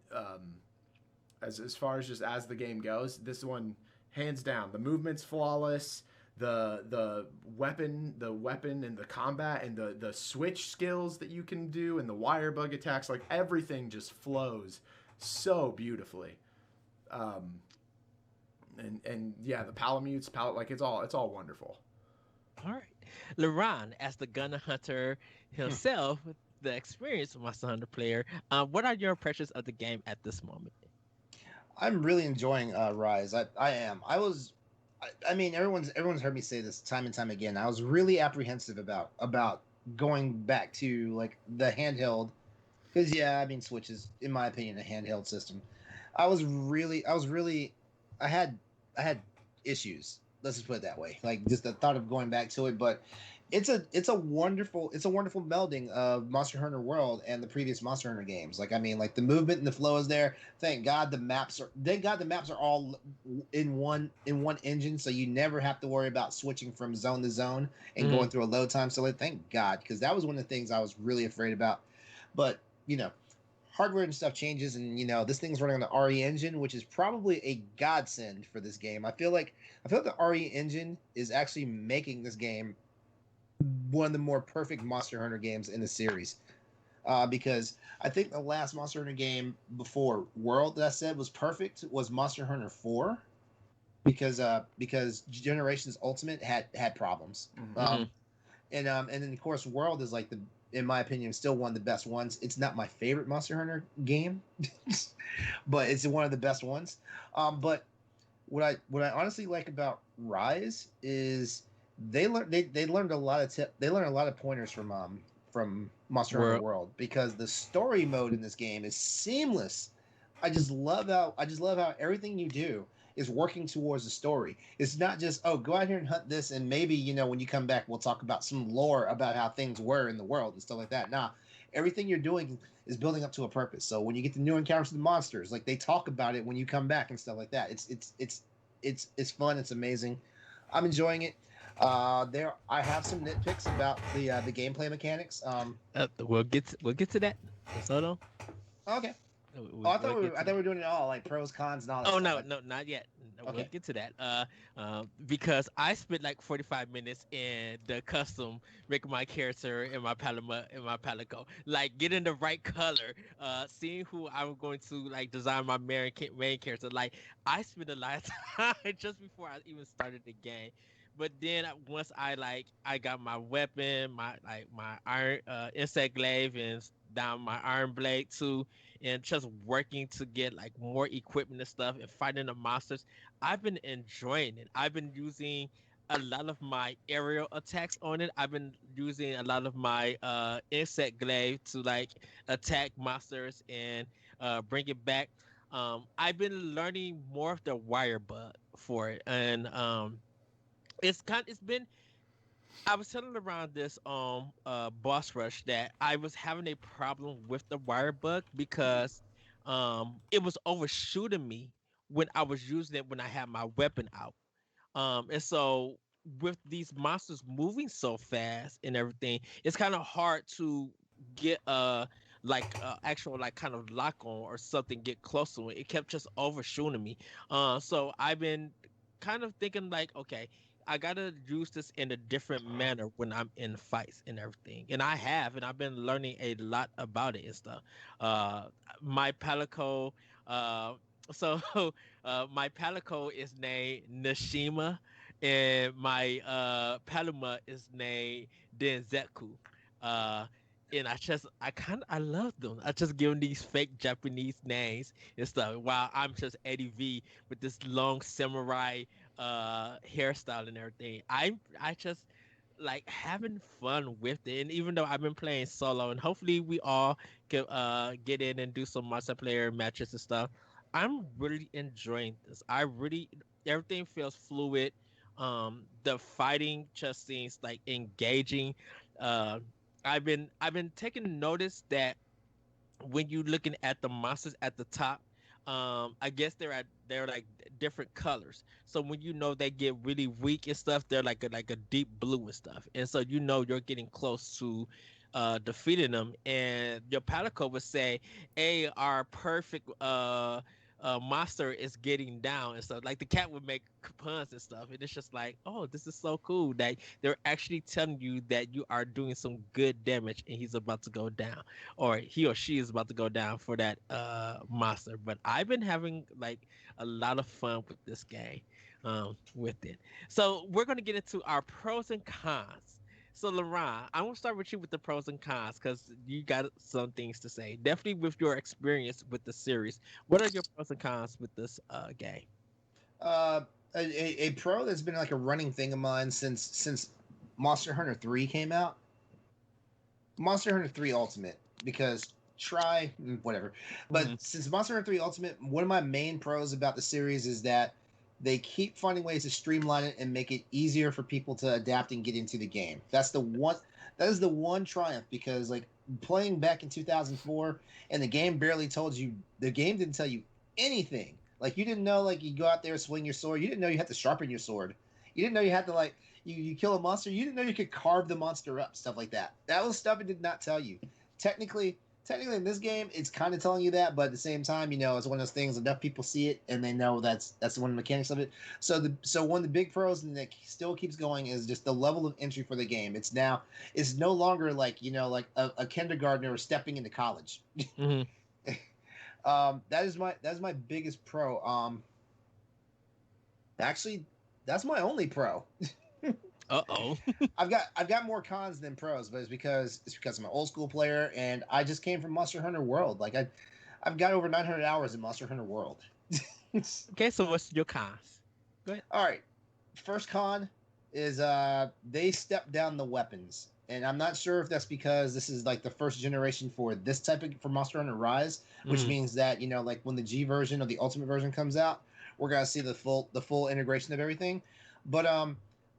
as far as just as the game goes, this one hands down, the movement's flawless. The weapon and the combat and the switch skills that you can do and the wire bug attacks, like everything just flows so beautifully. And yeah, the palamutes, like it's all wonderful. All right. LeRon, as the Gunner Hunter himself, the experienced Monster Hunter player, what are your impressions of the game at this moment? I'm really enjoying Rise. I am. I mean, everyone's heard me say this time and time again. I was really apprehensive about going back to like the handheld, because yeah, I mean, Switch is, in my opinion, a handheld system. I had issues. Let's just put it that way. Like just the thought of going back to it, but it's a wonderful melding of Monster Hunter World and the previous Monster Hunter games. Like I mean, like the movement and the flow is there. Thank God the maps are all in one engine, so you never have to worry about switching from zone to zone and going through a load time. So like, thank God, because that was one of the things I was really afraid about. But hardware and stuff changes, and this thing's running on the RE engine, which is probably a godsend for this game. I feel like the RE engine is actually making this game one of the more perfect Monster Hunter games in the series. Because I think the last Monster Hunter game before World that I said was perfect was Monster Hunter 4, because Generations Ultimate had problems. And then of course World is like in my opinion, still one of the best ones. It's not my favorite Monster Hunter game, but it's one of the best ones. But what I honestly like about Rise is they learned a lot of pointers from Monster Hunter World, because the story mode in this game is seamless. I just love how everything you do is working towards the story. It's not just, oh, go out here and hunt this, and maybe when you come back we'll talk about some lore about how things were in the world and stuff like that. Nah, everything you're doing is building up to a purpose. So when you get the new encounters with the monsters, like they talk about it when you come back and stuff like that. It's fun. It's amazing. I'm enjoying it. There, I have some nitpicks about the gameplay mechanics. We'll get to that. Just hold on. Okay. Oh, We'll get I to thought we that. were doing it all like pros, cons, and all that Oh stuff. no, no, not yet. No, we'll Okay. get to that. Because I spent like 45 minutes in the custom making my character and my Paloma and my Palico, like getting the right color, seeing who I'm going to like design my main character. Like I spent a lot of time just before I even started the game. But then once I got my weapon, my iron insect glaive and down my iron blade too, and just working to get like more equipment and stuff and fighting the monsters. I've been enjoying it. I've been using a lot of my aerial attacks on it. I've been using a lot of my insect glaive to like attack monsters and bring it back. I've been learning more of the wire bug for it, and it's been I was telling around this boss rush that I was having a problem with the wire bug because it was overshooting me when I was using it when I had my weapon out. And so with these monsters moving so fast and everything, it's kind of hard to get actual like kind of lock on or something get close to it. It kept just overshooting me. So I've been kind of thinking like, okay, I gotta use this in a different manner when I'm in fights and everything. And I have, and I've been learning a lot about it and stuff. Uh, my Palico, uh, so my Palico is named Nashima, and my Paloma is named Denzeku. Uh, and I love them. I just give them these fake Japanese names and stuff. While I'm just Eddie V with this long samurai hairstyle and everything. I just like having fun with it. And even though I've been playing solo, and hopefully we all can get in and do some multiplayer matches and stuff, I'm really enjoying this. I really everything feels fluid. The fighting just seems like engaging. Uh, I've been taking notice that when you looking at the monsters at the top, I guess they're like different colors. So when you know they get really weak and stuff, they're like a deep blue and stuff. And so you know you're getting close to defeating them. And your Palico would say, "Hey, our perfect monster is getting down," and stuff. Like the cat would make puns and stuff, and it's just like, oh, this is so cool that they're actually telling you that you are doing some good damage, and he's about to go down, or he or she is about to go down for that monster. But I've been having like a lot of fun with this game, with it. So we're gonna get into our pros and cons. So LeRon, I'm gonna start with you with the pros and cons because you got some things to say. Definitely with your experience with the series. What are your pros and cons with this game? Uh, a pro that's been like a running thing of mine since Monster Hunter 3 came out. Monster Hunter 3 Ultimate, because try whatever. But Hmm. since Monster Hunter 3 Ultimate, one of my main pros about the series is that they keep finding ways to streamline it and make it easier for people to adapt and get into the game. That is the one triumph, because like playing back in 2004 and the game didn't tell you anything. Like you didn't know, like you go out there swing your sword, you didn't know you had to sharpen your sword. You didn't know you had to like you kill a monster, you didn't know you could carve the monster up, stuff like that. That was stuff it did not tell you. Technically, technically in this game it's kind of telling you that, but at the same time, it's one of those things, enough people see it and they know that's one of the mechanics of it. So one of the big pros, and that still keeps going, is just the level of entry for the game. It's no longer like like a kindergartner stepping into college. Hmm. That is my biggest pro. Actually, that's my only pro. Uh-oh. I've got more cons than pros, but it's because I'm an old school player and I just came from Monster Hunter World. Like I've got over 900 hours in Monster Hunter World. Okay, so what's your cons? Go ahead. All right, first con is they stepped down the weapons, and I'm not sure if that's because this is like the first generation for this type of for Monster Hunter Rise, which Mm. means that like when the G version or the Ultimate version comes out, we're gonna see the full integration of everything. But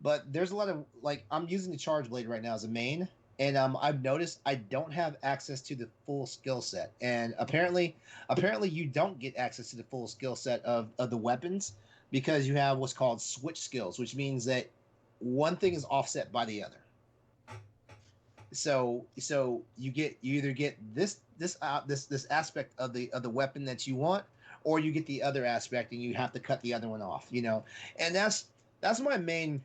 but there's a lot of like I'm using the Charge Blade right now as a main, and I've noticed I don't have access to the full skill set, and apparently you don't get access to the full skill set of the weapons because you have what's called switch skills, which means that one thing is offset by the other. So you either get this aspect of the weapon that you want, or you get the other aspect and you have to cut the other one off. And that's my main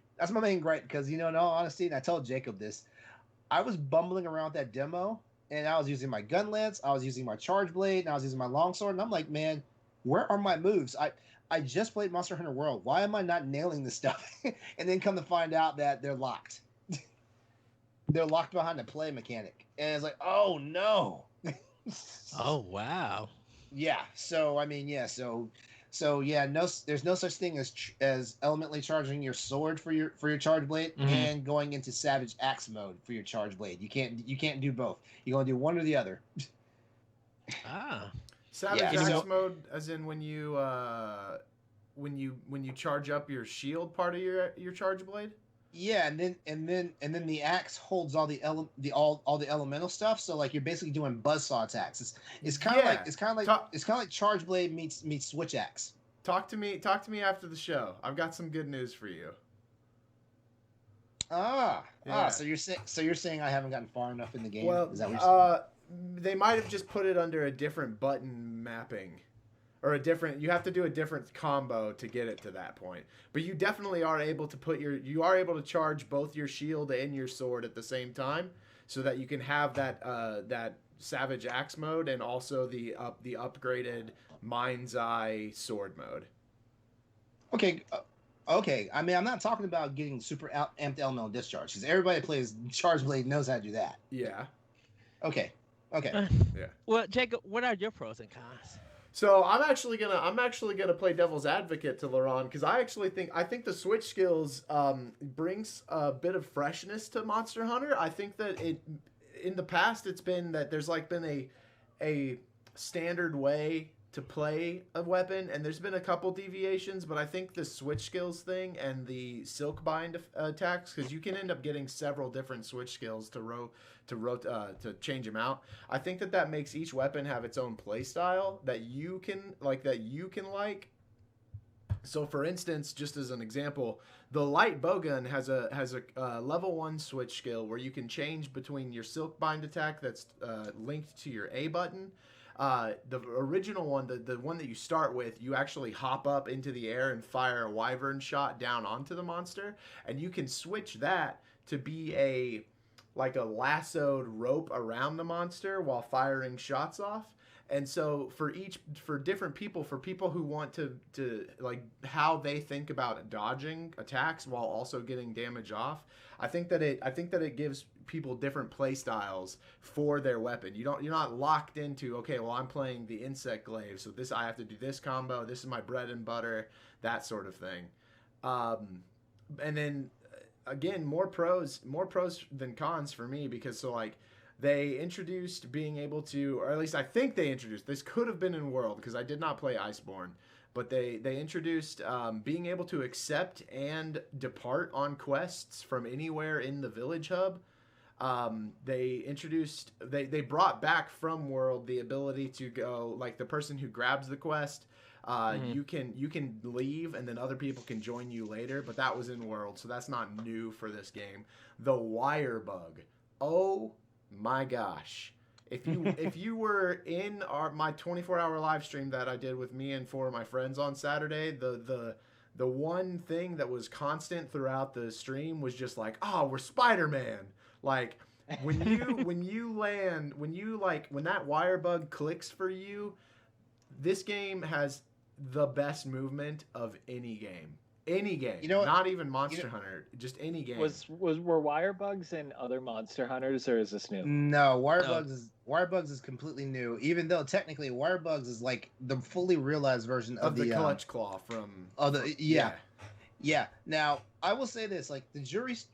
gripe, because in all honesty, and I told Jacob this, I was bumbling around that demo, and I was using my gun lance, I was using my charge blade, and I was using my longsword, and I'm like, man, where are my moves? I just played Monster Hunter World. Why am I not nailing this stuff? And then come to find out that they're locked. They're locked behind a play mechanic, and it's like, oh no. Oh wow. Yeah. So I mean, yeah. So yeah. No, there's no such thing as elementally charging your sword for your charge blade, and going into Savage Axe mode for your charge blade. You can't do both. You're gonna do one or the other. Ah. Savage Axe mode, as in when you charge up your shield part of your charge blade. Yeah, and then the axe holds all the elemental stuff. So like you're basically doing buzzsaw attacks. It's kind of like charge blade meets switch axe. Talk to me after the show. I've got some good news for you. So you're saying I haven't gotten far enough in the game? Well, is that what you're saying? They might have just put it under a different button mapping. Or you have to do a different combo to get it to that point. But you definitely are able to you are able to charge both your shield and your sword at the same time, so that you can have that Savage Axe mode and also the upgraded Mind's Eye sword mode. Okay. Okay. I mean, I'm not talking about getting super amped elemental discharge, because everybody that plays Charge Blade knows how to do that. Yeah. Okay. Yeah. Well, Jacob, what are your pros and cons? So I'm actually gonna play devil's advocate to LeRon, because I think the switch skills brings a bit of freshness to Monster Hunter. I think that in the past it's been that there's been a standard way to play a weapon, and there's been a couple deviations, but I think the switch skills thing and the silk bind attacks, because you can end up getting several different switch skills to change them out. I think that makes each weapon have its own play style that you can like. So for instance, just as an example, the light bowgun has a level 1 switch skill where you can change between your silk bind attack that's linked to your A button. The original one, the one that you start with, you actually hop up into the air and fire a wyvern shot down onto the monster, and you can switch that to be a lassoed rope around the monster while firing shots off. And so for different people, for people who want to like how they think about dodging attacks while also getting damage off, I think that it gives people different play styles for their weapon. You're not locked into, okay, well, I'm playing the insect glaive, so I have to do this combo, this is my bread and butter, that sort of thing. And then again, more pros than cons for me, because they introduced being able to, or at least I think they introduced, this could have been in World because I did not play Iceborne, but they introduced being able to accept and depart on quests from anywhere in the village hub. They brought back from World the ability to go, like, the person who grabs the quest, you can leave and then other people can join you later, but that was in World, so that's not new for this game. The wire bug. Oh my gosh. If you were in my 24-hour live stream that I did with me and 4 of my friends on Saturday, the one thing that was constant throughout the stream was just like, oh, we're Spider-Man. Like, when that wire bug clicks for you, this game has the best movement of any game. Any game. Not even Monster Hunter, just any game. Were wire bugs in other Monster Hunters, or is this new? No, wire bugs is completely new. Even though technically wire bugs is like the fully realized version of the clutch claw from. Yeah. Now I will say this: like the jury's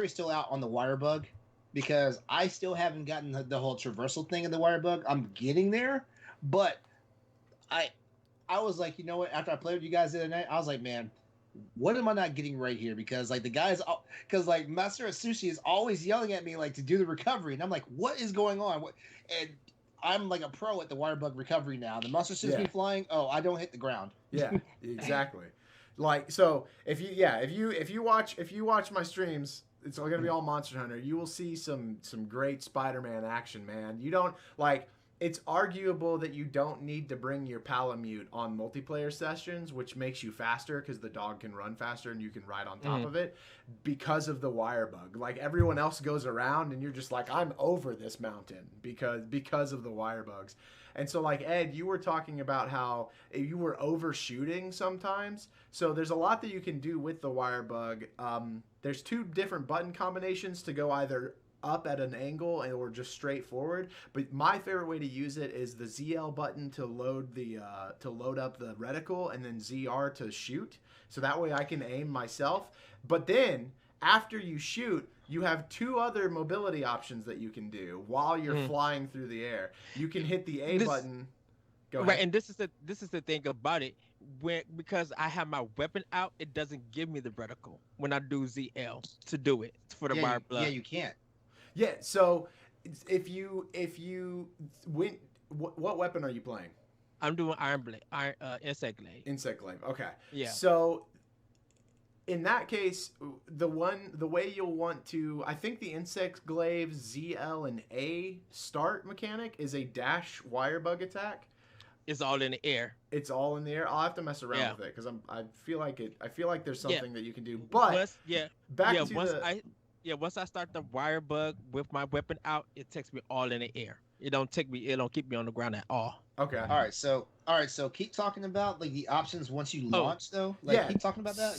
still out on the wire bug, because I still haven't gotten the whole traversal thing of the wire bug. I'm getting there, but I was like, you know what? After I played with you guys the other night, I was like, man, what am I not getting right here? Because like the guys, because like Master of Sushi is always yelling at me like to do the recovery, and I'm like, what is going on? What? And I'm like a pro at the wire bug recovery now. The monster sees Yeah. me flying. Oh, I don't hit the ground. Yeah, exactly. Like so, if you watch my streams, it's all gonna be all Monster Hunter. You will see some great Spider-Man action, man. You don't like. It's arguable that you don't need to bring your Palamute on multiplayer sessions, which makes you faster because the dog can run faster and you can ride on top of it because of the wire bug. Like everyone else goes around and you're just like, I'm over this mountain because of the wire bugs. And so, like, Ed, you were talking about how you were overshooting sometimes. So there's a lot that you can do with the wire bug. There's 2 different button combinations to go either up at an angle or just straight forward. But my favorite way to use it is the ZL button to load up the reticle, and then ZR to shoot. So that way I can aim myself. But then after you shoot, you have 2 other mobility options that you can do while you're flying through the air. You can hit the A button. Go ahead. Right, and this is the thing about it. Because I have my weapon out, it doesn't give me the reticle when I do ZL to do it for the wire blood. Yeah, you can't. Yeah, so if you win, what weapon are you playing? I'm doing Iron Blade, Insect Glaive. Insect Glaive. Okay. Yeah. So in that case, the way you'll want to, I think the Insect Glaive ZL and A start mechanic is a dash wire bug attack. It's all in the air. It's all in the air. I'll have to mess around with it because I feel like there's something that you can do. But once I start the wire bug with my weapon out, it takes me all in the air. It don't keep me on the ground at all. Okay. All right, so keep talking about like the options once you launch though. Like keep talking about that.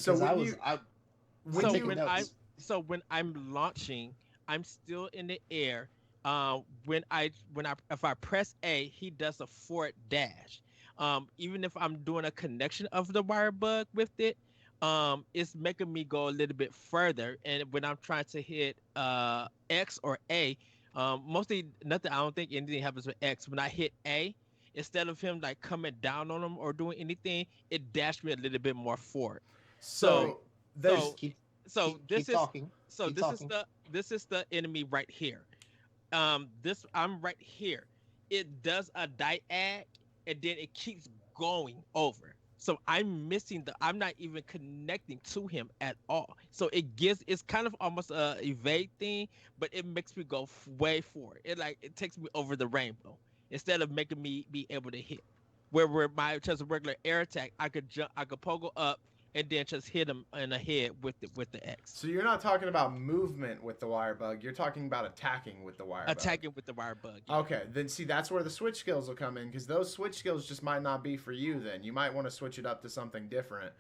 So when I'm launching, I'm still in the air. If I press A, he does a forward dash. Even if I'm doing a connection of the wire bug with it, it's making me go a little bit further. And when I'm trying to hit X or A, mostly nothing. I don't think anything happens with X. When I hit A, instead of him like coming down on him or doing anything, it dashed me a little bit more forward. This is the enemy right here. I'm right here. It does a diag and then it keeps going over. So I'm not even connecting to him at all. So it's kind of almost a evade thing, but it makes me go way forward. It takes me over the rainbow instead of making me be able to hit. Where my just a regular air attack, I could pogo up and then just hit him in the head with the X. So you're not talking about movement with the wire bug. You're talking about attacking with the wire bug. Attacking with the wire bug. Yeah. Okay, then see, that's where the switch skills will come in, because those switch skills just might not be for you then. You might want to switch it up to something different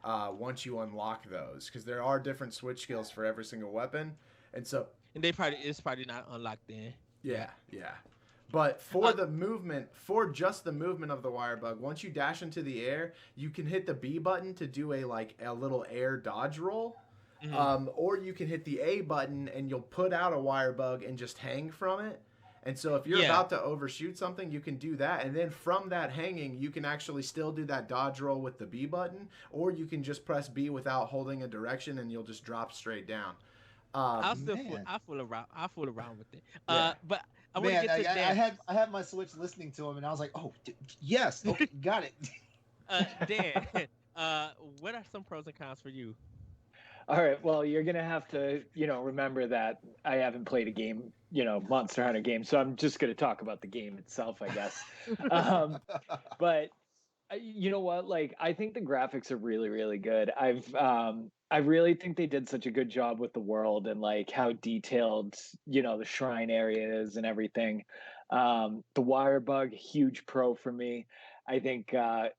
once you unlock those, because there are different switch skills for every single weapon. And so... And it's probably not unlocked then. Yeah. But for just the movement of the wire bug, once you dash into the air, you can hit the B button to do a little air dodge roll. Or you can hit the A button and you'll put out a wire bug and just hang from it. And so if you're about to overshoot something, you can do that. And then from that hanging, you can actually still do that dodge roll with the B button, or you can just press B without holding a direction and you'll just drop straight down. I'll fool around with it. But I had my Switch listening to him, and I was like, "Oh, yes, okay, got it." Dan, what are some pros and cons for you? All right, well, you're gonna have to, remember that I haven't played a game, Monster Hunter game, so I'm just gonna talk about the game itself, I guess. But you know what? Like, I think the graphics are really, really good. I really think they did such a good job with the world and like how detailed, the shrine area is and everything. The wire bug, huge pro for me. I think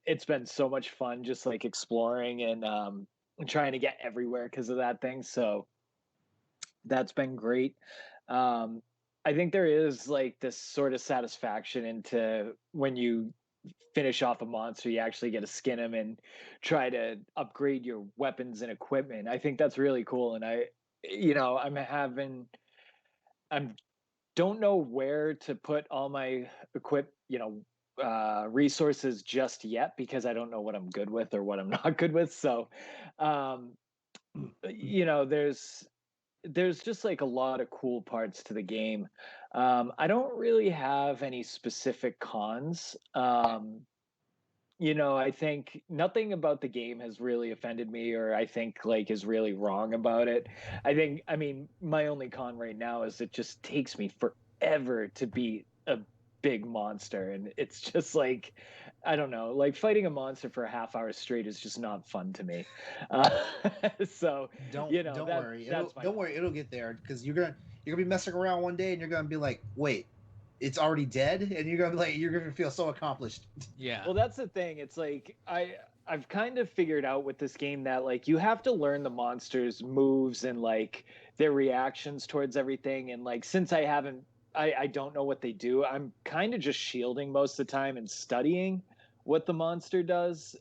it's been so much fun just like exploring and trying to get everywhere because of that thing. So that's been great. I think there is like this sort of satisfaction into when you finish off a monster, you actually get to skin him and try to upgrade your weapons and equipment. I think that's really cool. And I don't know where to put all my resources just yet because I don't know what I'm good with or what I'm not good with. So, um, there's just like a lot of cool parts to the game. I don't really have any specific cons. I think nothing about the game has really offended me or I think like is really wrong about it. I mean, my only con right now is it just takes me forever to beat a big monster. And it's just like, I don't know, like fighting a monster for a half hour straight is just not fun to me. Uh, so, Don't worry. that's my Don't con. worry. It'll get there because you're gonna be messing around one day and you're gonna be like, wait, it's already dead, and you're gonna feel so accomplished. Yeah. Well, that's the thing. It's like I've kind of figured out with this game that like you have to learn the monsters' moves and like their reactions towards everything. And like since I don't know what they do, I'm kind of just shielding most of the time and studying what the monster does.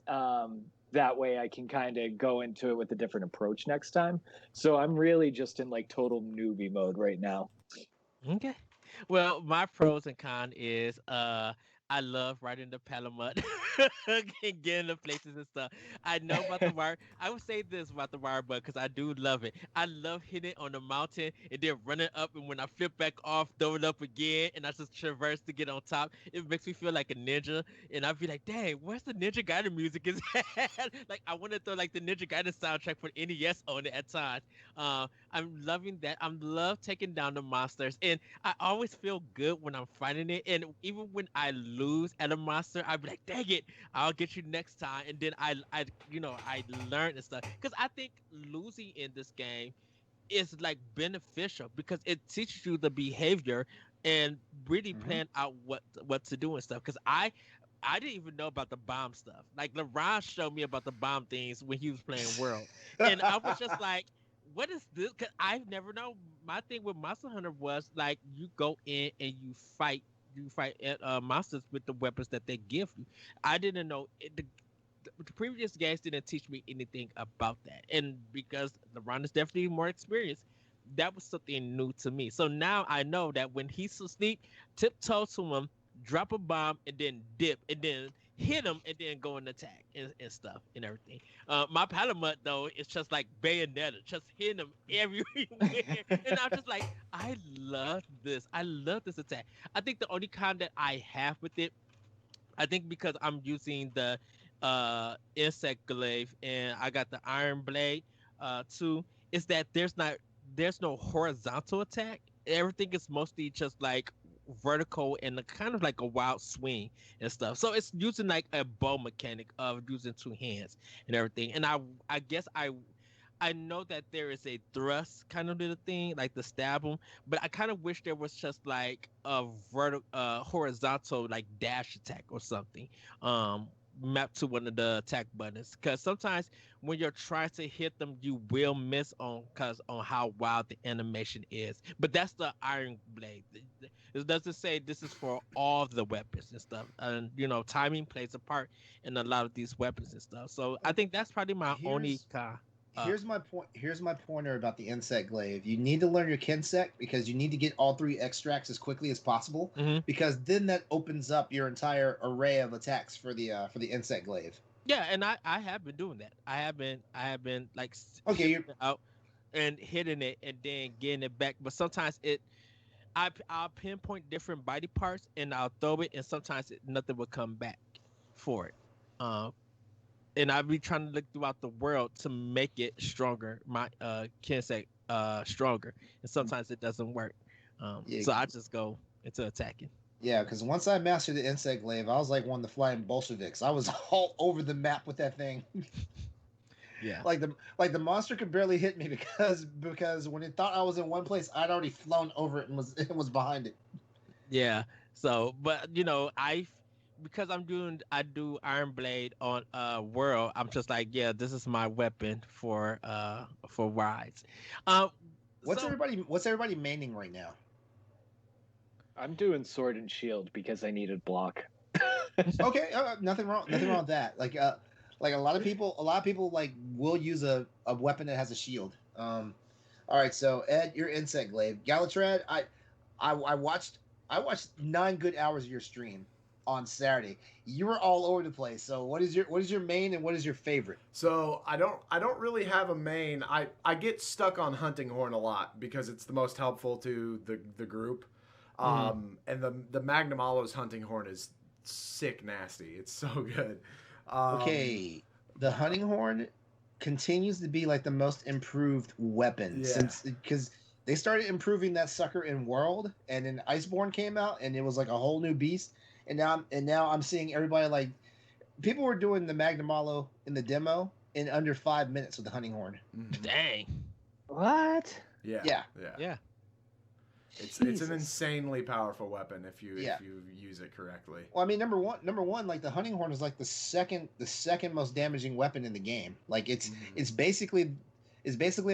That way I can kind of go into it with a different approach next time. So I'm really just in like total newbie mode right now. Okay. Well, my pros and con is I love riding the Palamut and getting the places and stuff. I know about the wire. I would say this about the wire bug because I do love it. I love hitting it on the mountain and then running up, and when I flip back off, throw it up again, and I just traverse to get on top. It makes me feel like a ninja, and I'd be like, "Dang, where's the Ninja Gaiden music?" Is like I want to throw like the Ninja Gaiden soundtrack for NES on it at times. I'm loving that. I'm love taking down the monsters, and I always feel good when I'm fighting it. And even when I lose at a monster, I'll be like, "Dang it, I'll get you next time." And then I learn and stuff because I think losing in this game is like beneficial because it teaches you the behavior and really Mhm. plan out what to do and stuff. Because I didn't even know about the bomb stuff. Like LeRon showed me about the bomb things when he was playing World, and I was just like, "What is this?" Because I've never known. My thing with Monster Hunter was like you go in and you fight monsters with the weapons that they give you. I didn't know the previous games didn't teach me anything about that, and because LeBron is definitely more experienced, that was something new to me. So now I know that when he's asleep, tiptoe to him, drop a bomb, and then dip, and then hit him, and then go and attack and stuff and everything. My Palamut though, it's just like Bayonetta, just hitting him everywhere, and I'm just like, I love this. I love this attack. I think the only con that I have with it, I think because I'm using the insect glaive and I got the iron blade too, is that there's no horizontal attack. Everything is mostly just like vertical and kind of like a wild swing and stuff. So it's using like a bow mechanic of using two hands and everything. And I guess I know that there is a thrust kind of little thing, like the stab 'em, but I kind of wish there was just like a horizontal, like dash attack or something, mapped to one of the attack buttons. Because sometimes when you're trying to hit them, you will miss on how wild the animation is. But that's the Iron Blade. It doesn't say this is for all the weapons and stuff, and timing plays a part in a lot of these weapons and stuff. So I think that's probably my only here's con. here's my point. Here's my pointer about the insect glaive. You need to learn your kinsect because you need to get all three extracts as quickly as possible. Hmm. Because then that opens up your entire array of attacks for the insect glaive. Yeah, and I have been doing that. I have been like Okay, shipping it out and hitting it and then getting it back. But sometimes I'll pinpoint different body parts and I'll throw it, and sometimes nothing will come back for it. Um, and I'll be trying to look throughout the world to make it stronger. My can say stronger, and sometimes it doesn't work. yeah, So I just go into attacking. yeah. Because once I mastered the insect glaive, I was like one of the flying Bolsheviks. I was all over the map with that thing. Yeah. like the monster could barely hit me because when it thought I was in one place, I'd already flown over it and was it was behind it. Yeah. So, but because I do Iron Blade on World, I'm just like, yeah, this is my weapon for rides. Um so What's everybody maining right now? I'm doing sword and shield because I needed block. Okay, nothing wrong with that. Like a lot of people like will use a weapon that has a shield. All right, so Ed, your insect glaive, Galatrad. I watched 9 good hours of your stream. on Saturday. You were all over the place. So what is your main and what is your favorite? So I don't really have a main. I get stuck on hunting horn a lot because it's the most helpful to the group. And the Magnum Alo's hunting horn is sick nasty. It's so good. Okay, the hunting horn continues to be like the most improved weapon since because they started improving that sucker in World, and then Iceborne came out, and it was like a whole new beast. And now I'm seeing everybody like people were doing the Magnum Malo in the demo in under 5 minutes with the hunting horn. Dang. What? Yeah. It's an insanely powerful weapon if you use it correctly. Well, I mean, number one, like the hunting horn is like the second most damaging weapon in the game. Like it's basically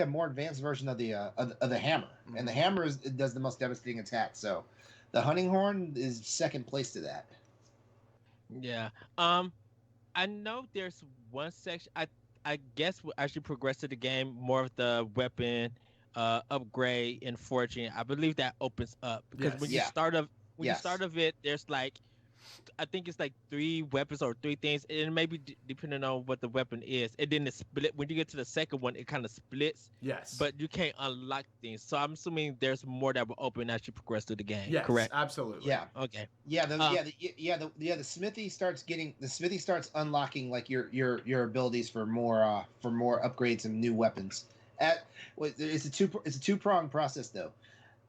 a more advanced version of the hammer, and the hammer does the most devastating attack. So, the hunting horn is second place to that. Yeah. I know there's one section. I guess as you progress to the game, more of the weapon upgrade and forging. I believe that opens up because when you start of it, there's like I think it's like 3 weapons or 3 things, and it may be depending on what the weapon is. And then it split. When you get to the second one, it kind of splits. Yes. But you can't unlock things. So I'm assuming there's more that will open as you progress through the game. Yes, correct? Absolutely. Yeah. Okay. The smithy starts unlocking like your abilities for more upgrades and new weapons. It's a two-pronged process though.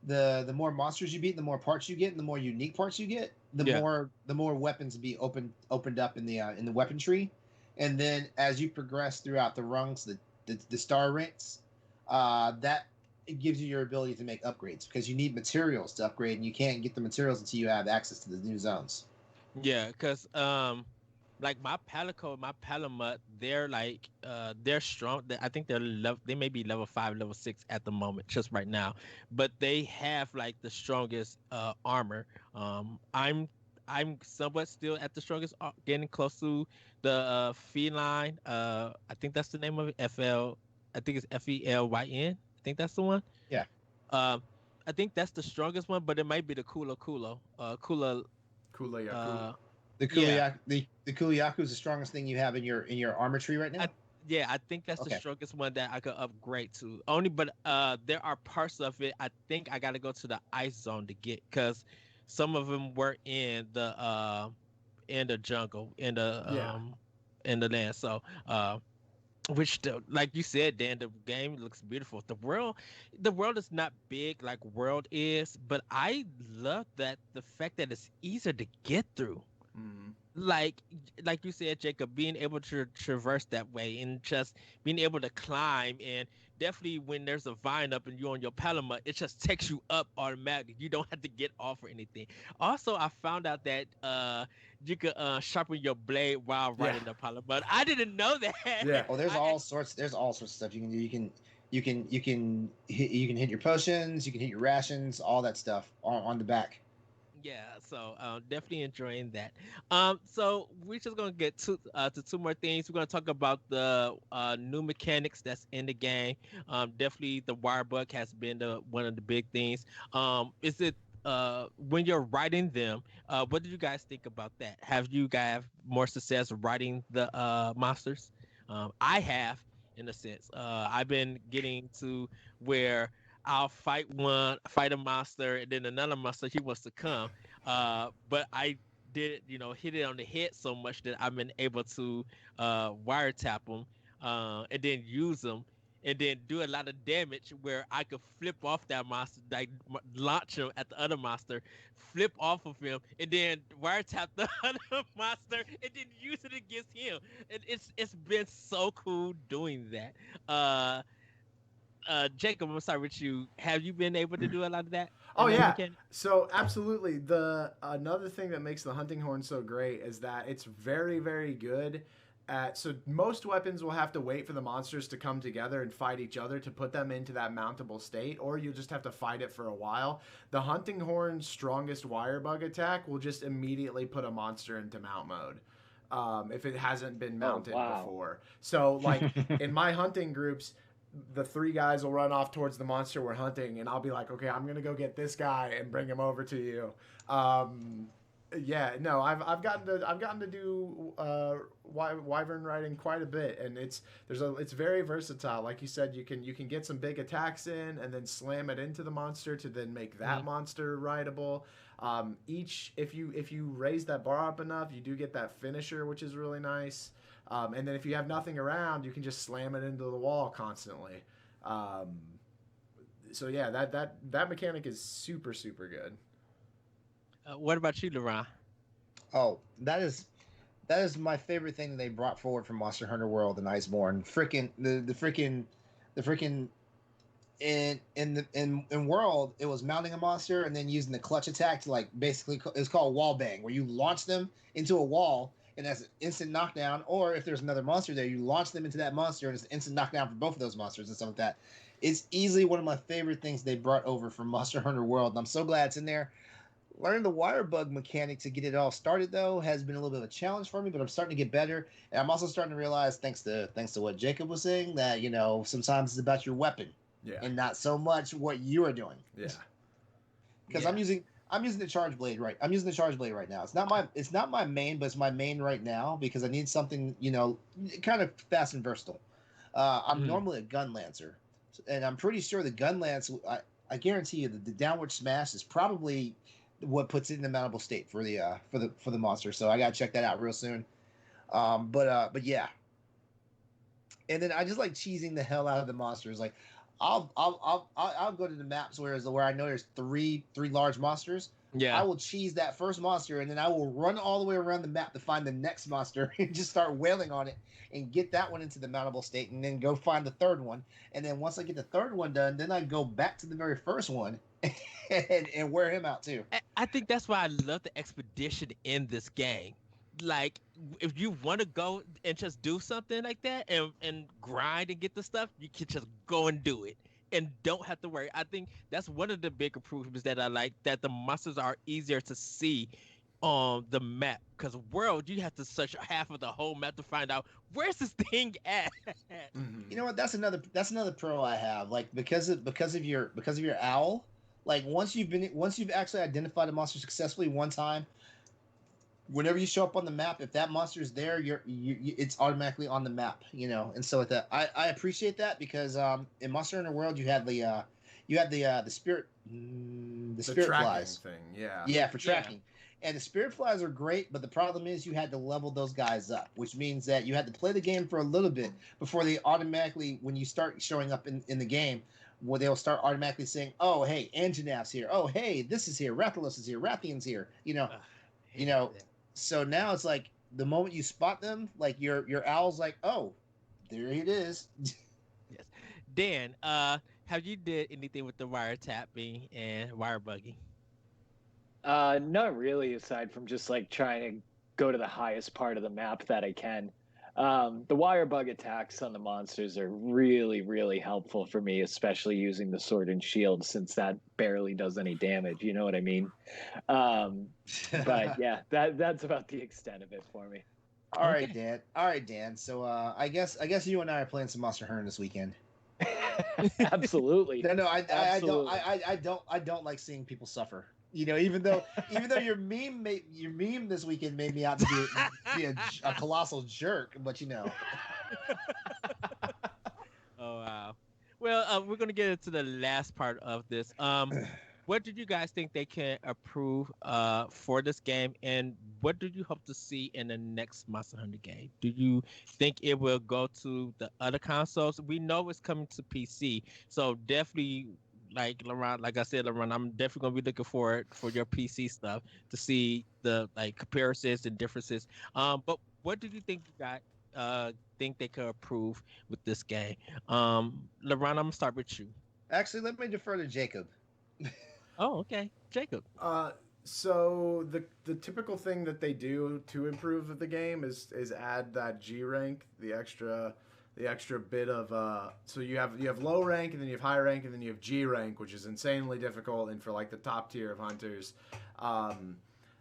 The more monsters you beat, the more parts you get, and the more unique parts you get, the more weapons be opened up in the weapon tree. And then as you progress throughout the rungs, the star ranks, that it gives you your ability to make upgrades because you need materials to upgrade, and you can't get the materials until you have access to the new zones. Yeah, because like my Palico, my Palamut, they're like they're strong. I think they may be level 5, level 6 at the moment, just right now. But they have like the strongest armor. I'm somewhat still at the strongest, getting close to the feline. I think that's the name of it. I think it's FELYN. I think that's the one. Yeah. I think that's the strongest one, but it might be the Kula. Yaku. The Kuliaku is the strongest thing you have in your armor tree right now. I think that's the strongest one that I could upgrade to. But there are parts of it I think I got to go to the ice zone to get, because some of them were in the jungle, in the land. So which, like you said, Dan, the game looks beautiful. The world is not big like World is, but I love that the fact that it's easier to get through. Like you said, Jacob, being able to traverse that way and just being able to climb, and definitely when there's a vine up and you're on your Palamut, it just takes you up automatically. You don't have to get off or anything. Also, I found out that you could sharpen your blade while riding the Palamut. I didn't know that. Yeah. Oh, there's all sorts of stuff you can do. You can hit your potions, you can hit your rations, all that stuff on the back. Yeah, so definitely enjoying that. So we're just gonna get to 2 more things. We're gonna talk about the new mechanics that's in the game. Definitely the wire bug has been one of the big things. Is it when you're writing them? What did you guys think about that? Have you guys more success writing the monsters? I have, in a sense. I've been getting to where I'll fight a monster, and then another monster, he wants to come. But I did, hit it on the head so much that I've been able to wiretap them, and then use them, and then do a lot of damage where I could flip off that monster, like launch him at the other monster, flip off of him, and then wiretap the other monster, and then use it against him. And it's been so cool doing that. Jacob, I'm sorry with you. Have you been able to do a lot of that? Oh yeah. So absolutely. Another thing that makes the hunting horn so great is that it's very, very good at. So most weapons will have to wait for the monsters to come together and fight each other to put them into that mountable state, or you'll just have to fight it for a while. The hunting horn's strongest wire bug attack will just immediately put a monster into mount mode, if it hasn't been mounted before. So like in my hunting groups, the 3 guys will run off towards the monster we're hunting, and I'll be like, okay, I'm gonna go get this guy and bring him over to you. Yeah, no, I've gotten to do wyvern riding quite a bit, and it's very versatile. Like you said, you can get some big attacks in, and then slam it into the monster to then make that monster rideable. Each if you raise that bar up enough, you do get that finisher, which is really nice. And then if you have nothing around, you can just slam it into the wall constantly. Um, so yeah, that mechanic is super super good. What about you, LeRon? Oh, that is my favorite thing they brought forward from Monster Hunter World and Iceborne. Freaking the freaking in World, it was mounting a monster and then using the clutch attack to like basically it's called wall bang, where you launch them into a wall and that's an instant knockdown. Or if there's another monster there, you launch them into that monster and it's an instant knockdown for both of those monsters and stuff like that. It's easily one of my favorite things they brought over from Monster Hunter World, and I'm so glad it's in there. Learning the wire bug mechanic to get it all started though has been a little bit of a challenge for me, but I'm starting to get better. And I'm also starting to realize, thanks to what Jacob was saying, that sometimes it's about your weapon Yeah, and not so much what you are doing. yeah, Because Yeah. I'm using the charge blade right. I'm using the charge blade right now. It's not my main, but it's my main right now because I need something kind of fast and versatile. I'm Mhm. normally a gun lancer, and I'm pretty sure the gun lance. I guarantee you that the downward smash is probably what puts it in the mountable state for the monster. So I gotta check that out real soon. But yeah, and then I just like cheesing the hell out of the monsters. Like I'll go to the maps where I know there's three large monsters. I Yeah. will cheese that first monster and then I will run all the way around the map to find the next monster and just start wailing on it and get that one into the mountable state and then go find the third one. And then once I get the third one done, then I go back to the very first one and wear him out too. I think that's why I love the expedition in this game. Like, if you want to go and just do something like that and grind and get the stuff, you can just go and do it and don't have to worry. I think that's one of the big improvements that I like, that the monsters are easier to see on the map. Because world, you have to search half of the whole map to find out where's this thing at. You know what? That's another pro I have. Like because of your owl. Like once you've actually identified a monster successfully one time, whenever you show up on the map, if that monster is there, it's automatically on the map. And so with that, I appreciate that because in Monster Hunter World you had the the the spirit tracking flies. thing. Yeah, Yeah, for Yeah. tracking. And the spirit flies are great, but the problem is you had to level those guys up, which means that you had to play the game for a little bit before they automatically, when you start showing up in the game, where they'll start automatically saying, "Oh, hey, Anjanav's here. Oh, hey, this is here. Rathalos is here. Rathian's here." Ugh, You hated know. that. So now it's like the moment you spot them, like your owl's like, "Oh, there it is." Yes. Dan, have you did anything with the wiretapping and wire bugging? Not really, aside from just like trying to go to the highest part of the map that I can. The wire bug attacks on the monsters are really, really helpful for me, especially using the sword and shield since that barely does any damage. You know what I mean? Um, but yeah, that's about the extent of it for me. All right, Okay. Dan. All right, Dan. So I guess you and I are playing some Monster Hunter this weekend. Absolutely, No, absolutely. I don't like seeing people suffer. Even though your meme this weekend made me out to be a colossal jerk, but Oh wow. Well, we're gonna get into the last part of this. What did you guys think they can approve for this game, and what do you hope to see in the next Monster Hunter game? Do you think it will go to the other consoles? We know it's coming to PC, so definitely, like LeRon, like I said, LeRon, I'm definitely gonna be looking forward for your PC stuff to see the like comparisons and differences. But what do you think you got? Think they could approve with this game? LeRon, I'm gonna start with you. actually, let me defer to Jacob. Oh, okay, Jacob. So the typical thing that they do to improve the game is add that G rank, the extra bit of so you have low rank and then you have high rank and then you have G rank, which is insanely difficult and for like the top tier of hunters. Um,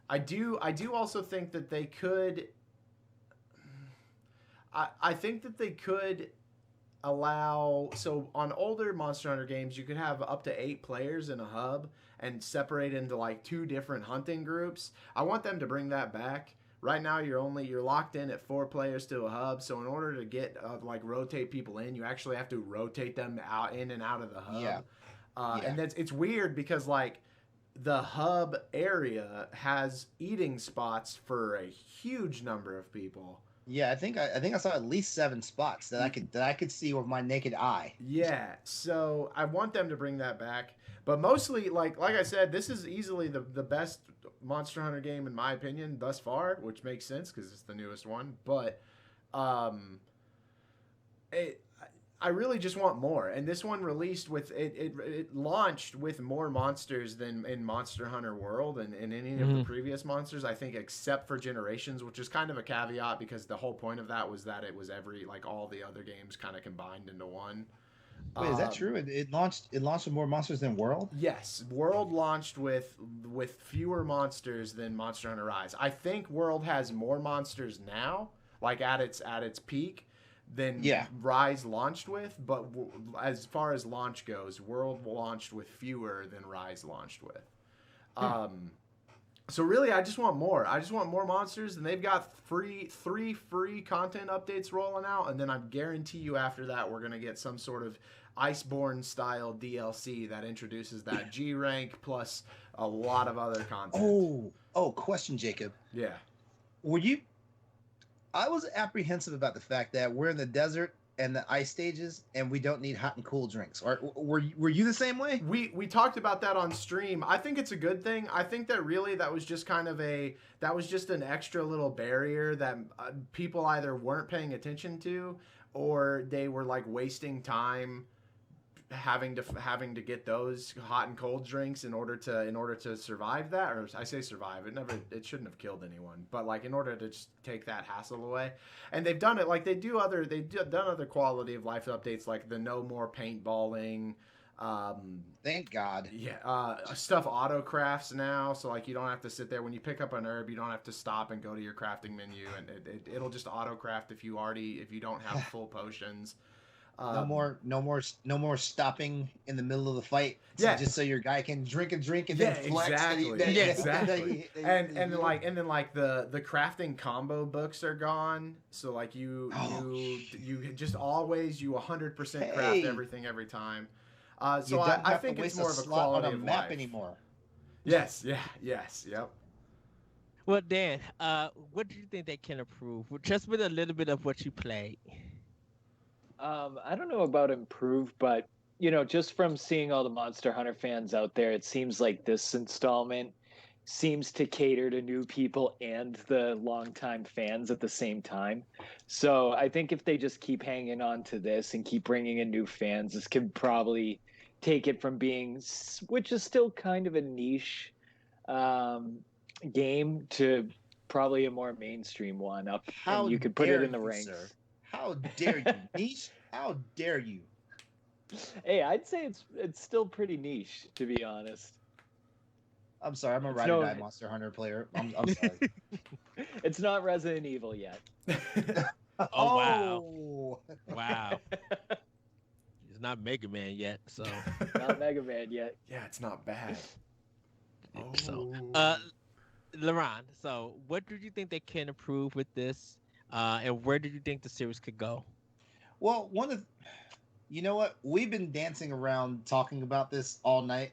I do also think that they could. I think that they could allow, so on older Monster Hunter games, you could have up to 8 players in a hub and separate into like 2 different hunting groups. I want them to bring that back. Right now, you're locked in at 4 players to a hub. So in order to get like rotate people in, you actually have to rotate them out in and out of the hub. Yeah. And it's weird because like the hub area has eating spots for a huge number of people. Yeah, I think I saw at least 7 spots that I could see with my naked eye. Yeah, so I want them to bring that back. But mostly, like I said, this is easily the best Monster Hunter game in my opinion thus far, which makes sense because it's the newest one. But I really just want more. And this one released with it launched with more monsters than in Monster Hunter World and in any of the previous monsters, I think, except for Generations, which is kind of a caveat because the whole point of that was that it was all the other games kind of combined into one. Wait, is that true? It launched with more monsters than World? Yes, World launched with fewer monsters than Monster Hunter Rise. I think World has more monsters now, like at its peak, than Rise launched with. But as far as launch goes, World launched with fewer than Rise launched with. So really, I just want more. I just want more monsters, and they've got 3 free content updates rolling out, and then I guarantee you after that we're gonna get some sort of Iceborne style DLC that introduces that G rank plus a lot of other content. Oh, question, Jacob. Yeah. I was apprehensive about the fact that we're in the desert and the ice stages, and we don't need hot and cool drinks. Or were you the same way? We talked about that on stream. I think it's a good thing. I think that really that was just an extra little barrier that people either weren't paying attention to, or they were like wasting time having to get those hot and cold drinks in order to survive that. Or I say survive, it shouldn't have killed anyone, but like in order to just take that hassle away. And they've done it like they've done other quality of life updates, like the no more paintballing. Thank God. Yeah. Stuff auto crafts now, so like you don't have to sit there when you pick up an herb. You don't have to stop and go to your crafting menu, and it'll just auto craft if you don't have full potions. No more stopping in the middle of the fight. Just so your guy can drink and then flex. Exactly. And then the crafting combo books are gone. So like you just always 100% craft everything every time. So I think it's more of a quality of map anymore. Yes. Yep. Well, Dan, what do you think they can improve? Just with a little bit of what you played. I don't know about improve, but just from seeing all the Monster Hunter fans out there, it seems like this installment seems to cater to new people and the longtime fans at the same time. So I think if they just keep hanging on to this and keep bringing in new fans, this could probably take it from being, which is still kind of a niche game, to probably a more mainstream one. And you could put it in the ranks. Sir. How dare you, niche? How dare you? Hey, I'd say it's still pretty niche, to be honest. I'm sorry, I'm a ride or die Monster Hunter player. I'm sorry. It's not Resident Evil yet. Wow. It's not Mega Man yet, so. Not Mega Man yet. Yeah, it's not bad. So, LeRon, so what do you think they can improve with this? And where did you think the series could go? Well, you know what? We've been dancing around talking about this all night.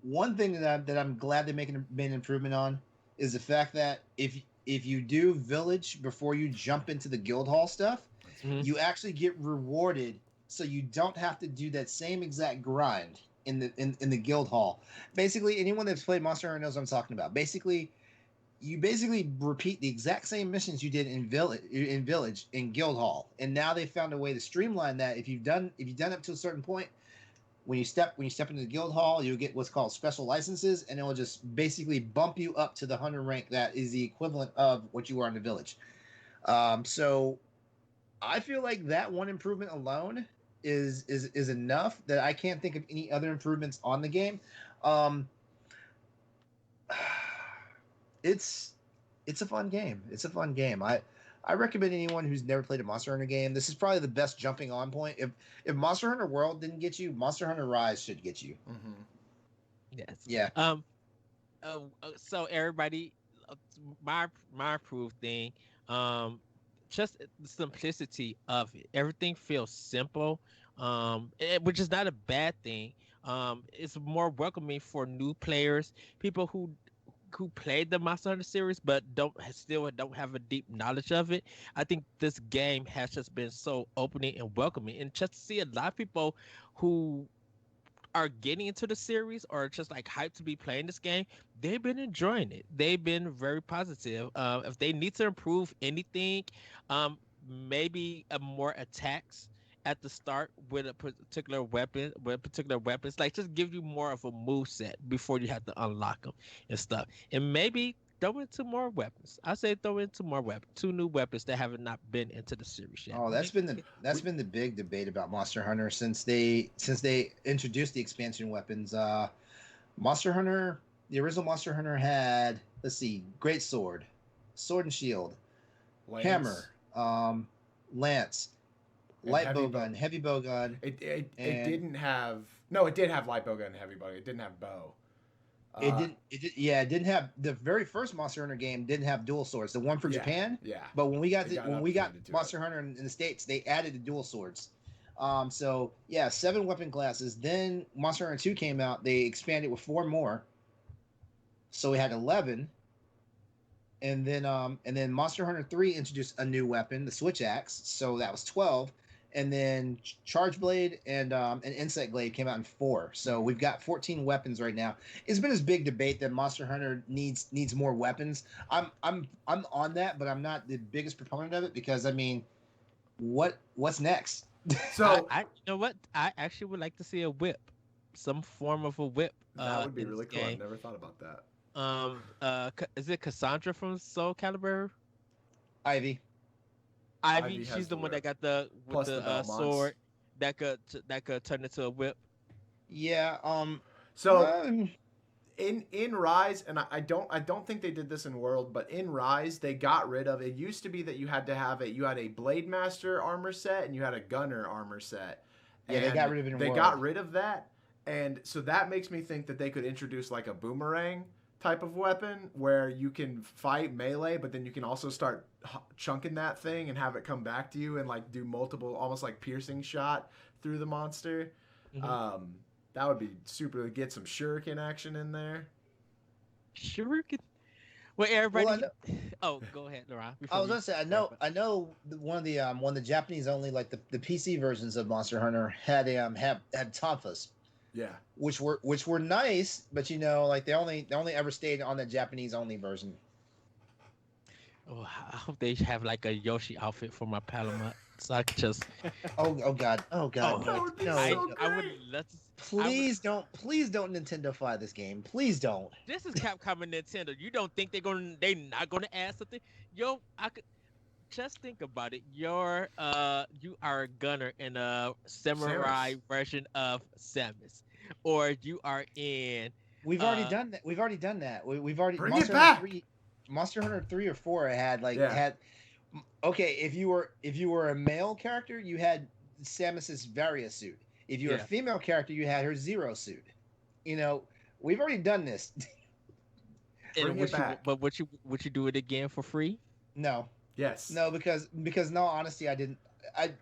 One thing that I'm glad they made an improvement on is the fact that if you do Village before you jump into the guild hall stuff, you actually get rewarded, so you don't have to do that same exact grind in the guild hall. Basically, anyone that's played Monster Hunter knows what I'm talking about. You basically repeat the exact same missions you did in Village in Guild Hall, and now they found a way to streamline that. If you've done up to a certain point, when you step into the Guild Hall, you'll get what's called special licenses, and it will just basically bump you up to the 100 rank that is the equivalent of what you are in the Village. So I feel like that one improvement alone is enough that I can't think of any other improvements on the game. It's a fun game. I recommend anyone who's never played a Monster Hunter game. This is probably the best jumping on point. If Monster Hunter World didn't get you, Monster Hunter Rise should get you. Mm-hmm. Yes. Yeah. So everybody, uh, my approved thing, um, just the simplicity of it. Everything feels simple, which is not a bad thing. It's more welcoming for new players, people who played the Monster Hunter series but still don't have a deep knowledge of it. I think this game has just been so opening and welcoming, and just to see a lot of people who are getting into the series or just like hyped to be playing this game, they've been enjoying it. They've been very positive. If they need to improve anything, um, maybe a more attacks at the start with a particular weapon, with particular weapons, like just give you more of a move set before you have to unlock them and stuff. And maybe throw into more weapons. I say throw into more weapons, two new weapons that have not been into the series yet. Oh, that's been the big debate about Monster Hunter since they introduced the expansion weapons. Monster Hunter, the original Monster Hunter had, let's see, great sword, sword and shield, Lance. hammer, lance, And light heavy bow bow. gun, heavy bow gun. It And- didn't have. No, it did have light bow gun and heavy bow. It didn't have bow. It didn't have the very first Monster Hunter game didn't have dual swords. The one for Yeah, Japan, Yeah. but when we got It got upgraded to Monster Hunter in the States, they added the dual swords. So yeah, 7 weapon classes. Then Monster Hunter 2 came out. They expanded with 4 more, so we had 11. And then Monster Hunter 3 introduced a new weapon, the Switch Axe. So that was 12. And then Charge Blade and Insect Blade came out in 4. So we've got 14 weapons right now. It's been this big debate that Monster Hunter needs more weapons. I'm on that, but I'm not the biggest proponent of it because I mean, what's next? So I you know what? I actually would like to see a whip, some form of a whip. that would be in really this cool. I've game. never thought about that. Is it Cassandra from Soul Calibur? Ivy. Ivy, Ivy has she's the the one that whip. got the with Plus the the Belmonts. sword that could turn into a whip. Yeah. So um, in Rise, and I don't think they did this in World, but in Rise they got rid of. It used to be that you had a Blade Master armor set and you had a Gunner armor set. Yeah, they And got rid of it in They World. got rid of that, and so that makes me think that they could introduce like a boomerang type of weapon where you can fight melee, but then you can also start chunking that thing and have it come back to you and like do multiple, almost like piercing shot through the monster. Mhm. That would be super. Get some shuriken action in there. Shuriken. Well, everybody. Well, Oh, go ahead, LeRon. I was gonna say I know one of the Japanese only like the PC versions of Monster Hunter had had tonfas, Yeah. which were nice, but you know like they only ever stayed on the Japanese only version. Oh, I hope they have like a Yoshi outfit for my Palomut, so I could just. Oh god Oh, That would be no. so I would great. let. Please don't Nintendo-fy this game. Please don't. This is Capcom and Nintendo. You don't think they not gonna add something? Yo, I could just think about it. You are a gunner in a samurai Samus. version of Samus, or you are in. We've already done that. We've already done that. We've already Bring Monster it Hunter back. 3 Monster Hunter 3 or 4 had Yeah. okay, if you were a male character, you had Samus's Varia suit. If you were a Yeah. female character, you had her Zero suit. You know, we've already done this. And Bring it back. But would you do it again for free? No. Yes. No, because in all honesty, I didn't. I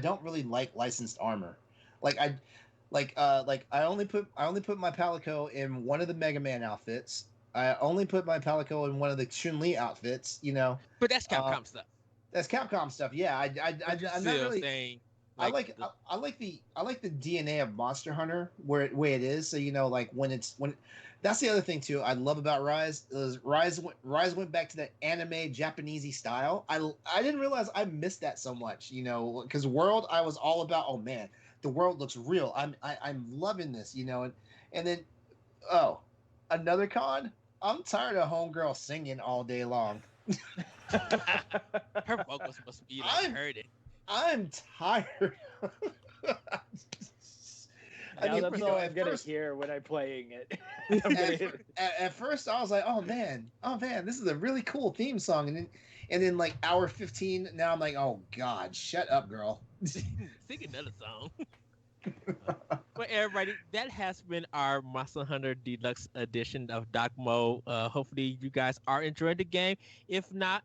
don't really like licensed armor. Like I only put my Palico in one of the Mega Man outfits. I only put my Palico in one of the Chun-Li outfits. You know, But that's Capcom stuff. that's Capcom stuff. Yeah, But you're I'm still not really. saying. I like the DNA of Monster Hunter way it is. So you know, like when that's the other thing too. I love about Rise is Rise went back to that anime Japanesey style. I didn't realize I missed that so much. You know, because World I was all about. Oh man, the world looks real. I'm loving this. You know, and then another con. I'm tired of homegirl singing all day long. Her vocals must be like hurting. I'm tired. I Now mean, that's you all know, I'm gonna hear when I'm playing it. I'm at, gonna- at first I was like, oh man, this is a really cool theme song, and then like hour 15, now I'm like, oh god, shut up, girl. Sing another song. Well, everybody, that has been our Monster Hunter Deluxe edition of Doc Mode. Hopefully, you guys are enjoying the game. If not,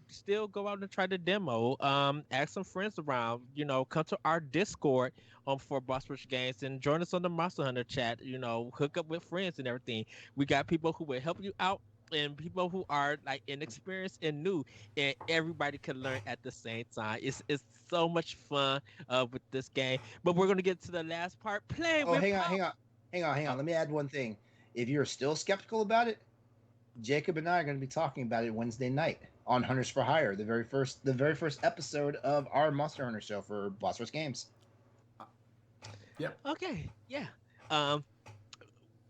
still go out and try the demo. Ask some friends around. Come to our Discord for Boss Rush Games and join us on the Monster Hunter chat. Hook up with friends and everything. We got people who will help you out and people who are like inexperienced and new, and everybody can learn at the same time. It's so much fun with this game. But we're gonna get to the last part. Play Oh, with hang on, Pop. hang on. Let me add one thing. If you're still skeptical about it, Jacob and I are going to be talking about it Wednesday night on Hunters for Hire, the very first episode of our Monster Hunter show for Boss Rush Games. Yep. Okay, yeah.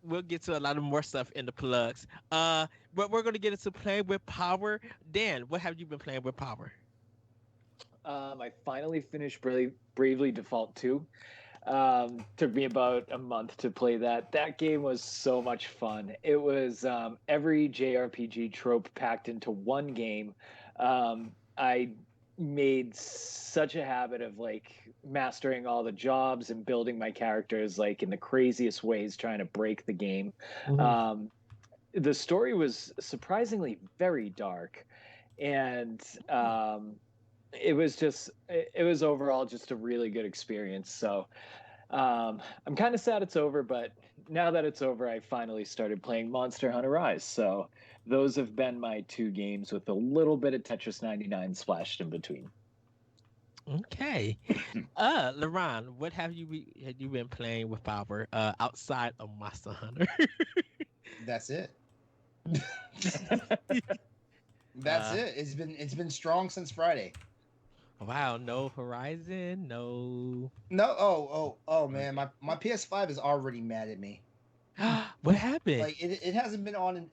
We'll get to a lot of more stuff in the plugs. But we're gonna get into playing with Power. Dan, what have you been playing with Power? I finally finished Bravely Default 2. Took me about a month to play that. That game was so much fun. It was every JRPG trope packed into one game. I made such a habit of like mastering all the jobs and building my characters like in the craziest ways, trying to break the game. The story was surprisingly very dark, and it was overall just a really good experience. So I'm kind of sad it's over, but now that it's over, I finally started playing Monster Hunter Rise. So those have been my two games with a little bit of Tetris 99 splashed in between. Okay. LeRon, what have you been playing with Power outside of Monster Hunter? That's it. That's it. It's been strong since Friday. Wow, no Horizon, no. No, oh man, my PS5 is already mad at me. What happened? Like it hasn't been on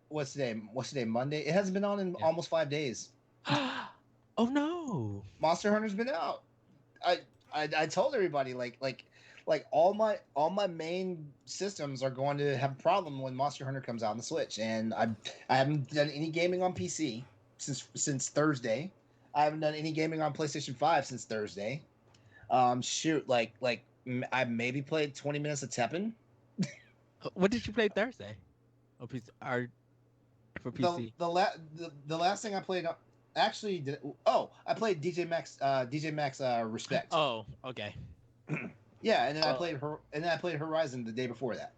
what's today? What's today? Monday. It hasn't been on in Yeah. almost 5 days. Oh no. Monster Hunter's been out. I told everybody like all my main systems are going to have a problem when Monster Hunter comes out on the Switch, and I haven't done any gaming on PC since Thursday. I haven't done any gaming on PlayStation 5 since Thursday. Shoot, I maybe played 20 minutes of Tekken. What did you play Thursday? Oh, PC, or for PC? The last thing I played actually I played DJ Max Respect. Oh, okay. Yeah, and then I played Horizon the day before that.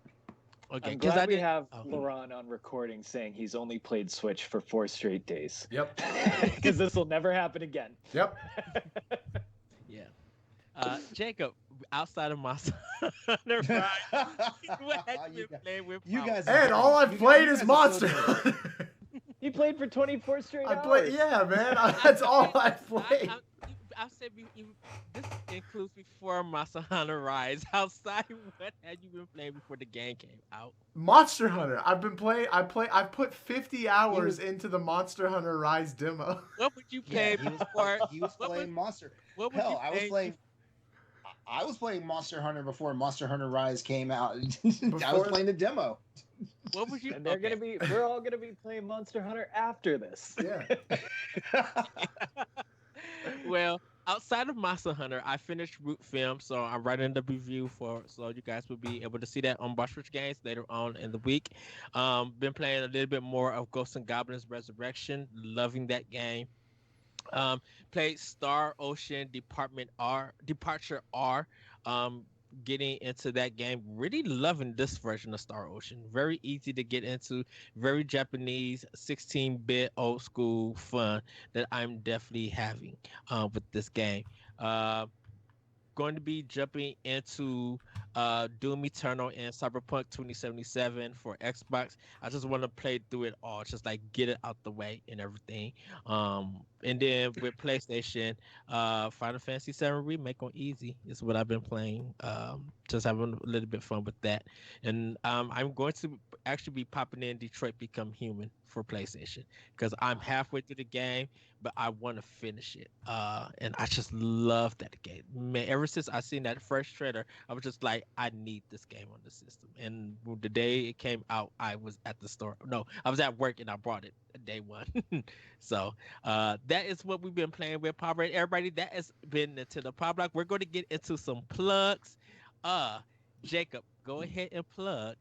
Okay, I'm because glad I we did. have Oh. LeRon on recording saying he's only played Switch for 4 straight days. Yep. Because this will never happen again. Yep. Yeah. Jacob, outside of Monster Hunter, what have you been playing with? you Power? guys- And all I've You played guys is are Monster so good. Hunter. He played for 24 straight I hours. play, yeah, man. That's all I've played. I'll say this includes before Monster Hunter Rise. Outside, what had you been playing before the game came out? Monster Hunter. I've been playing. I've put 50 hours into the Monster Hunter Rise demo. What would you play Yeah, before? he was playing Monster. What would Hell, you I was playing Monster Hunter before Monster Hunter Rise came out. I was Before- playing the demo. What would you? And we're all gonna be playing Monster Hunter after this. Yeah. Well, outside of Monster Hunter, I finished Root Film, so I'm writing the review so you guys will be able to see that on Boss Rush Games later on in the week. Been playing a little bit more of Ghosts and Goblins Resurrection, loving that game. Played Star Ocean Departure R. Getting into that game, really loving this version of Star Ocean. Very easy to get into, very Japanese, 16-bit old school fun that I'm definitely having with this game. Going to be jumping into Doom Eternal and Cyberpunk 2077 for Xbox. I just want to play through it all, just like get it out the way and everything. And then with PlayStation, Final Fantasy VII Remake on easy is what I've been playing. Just having a little bit fun with that. And I'm going to actually be popping in Detroit Become Human for PlayStation because I'm halfway through the game, but I want to finish it. And I just love that game. Man, ever since I seen that first trailer, I was just like, I need this game on the system. And the day it came out, I was at the store. No, I was at work and I brought it day one. So that is what we've been playing with Power Rate. Everybody, that has been Nintendo Pow Block. We're going to get into some plugs. Jacob, go ahead and plug.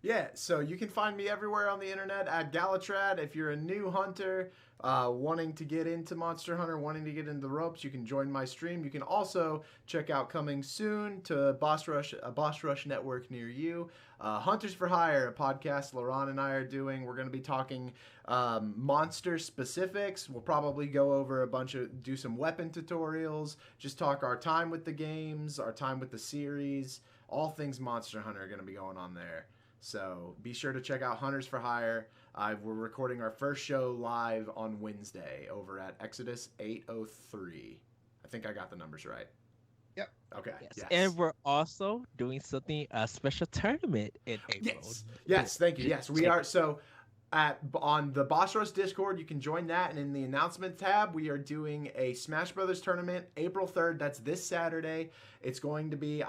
Yeah, so you can find me everywhere on the internet at Galatrad. If you're a new hunter wanting to get into Monster Hunter, wanting to get into the ropes, you can join my stream. You can also check out coming soon to a Boss Rush network near you. Hunters for Hire, a podcast LeRon and I are doing. We're going to be talking monster specifics. We'll probably go over do some weapon tutorials, just talk our time with the games, our time with the series. All things Monster Hunter are going to be going on there. So be sure to check out Hunters for Hire. We're recording our first show live on Wednesday over at Exodus 803. I think I got the numbers right. Yep. Okay. Yes. And we're also doing something, a special tournament in April. Yes. Thank you. Yes, we are. So on the Boss Rush Discord, you can join that. And in the announcement tab, we are doing a Smash Brothers tournament April 3rd. That's this Saturday. It's going to be,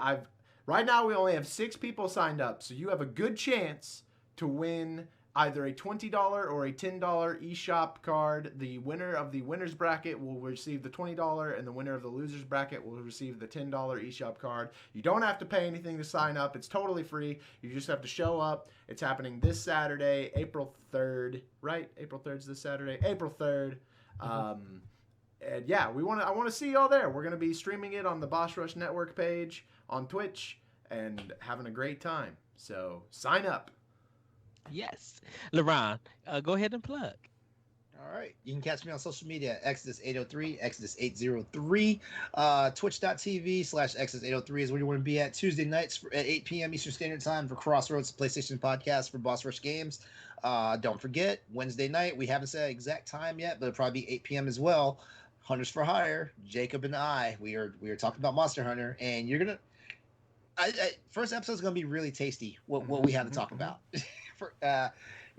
right now, we only have 6 people signed up, so you have a good chance to win either a $20 or a $10 eShop card. The winner of the winner's bracket will receive the $20, and the winner of the loser's bracket will receive the $10 eShop card. You don't have to pay anything to sign up. It's totally free. You just have to show up. It's happening this Saturday, April 3rd, right? April 3rd is this Saturday? April 3rd. And yeah, I want to see y'all there. We're going to be streaming it on the Boss Rush Network page on Twitch and having a great time. So sign up. Yes. LeRon, go ahead and plug. All right. You can catch me on social media, Exodus803, Exodus803. Twitch.tv/Exodus803 is where you want to be at Tuesday nights at 8 p.m. Eastern Standard Time for Crossroads PlayStation Podcast for Boss Rush Games. Don't forget, Wednesday night, we haven't set an exact time yet, but it'll probably be 8 p.m. as well. Hunters for Hire, Jacob and I, we are talking about Monster Hunter, and you're gonna. First episode is gonna be really tasty. What we have to talk about.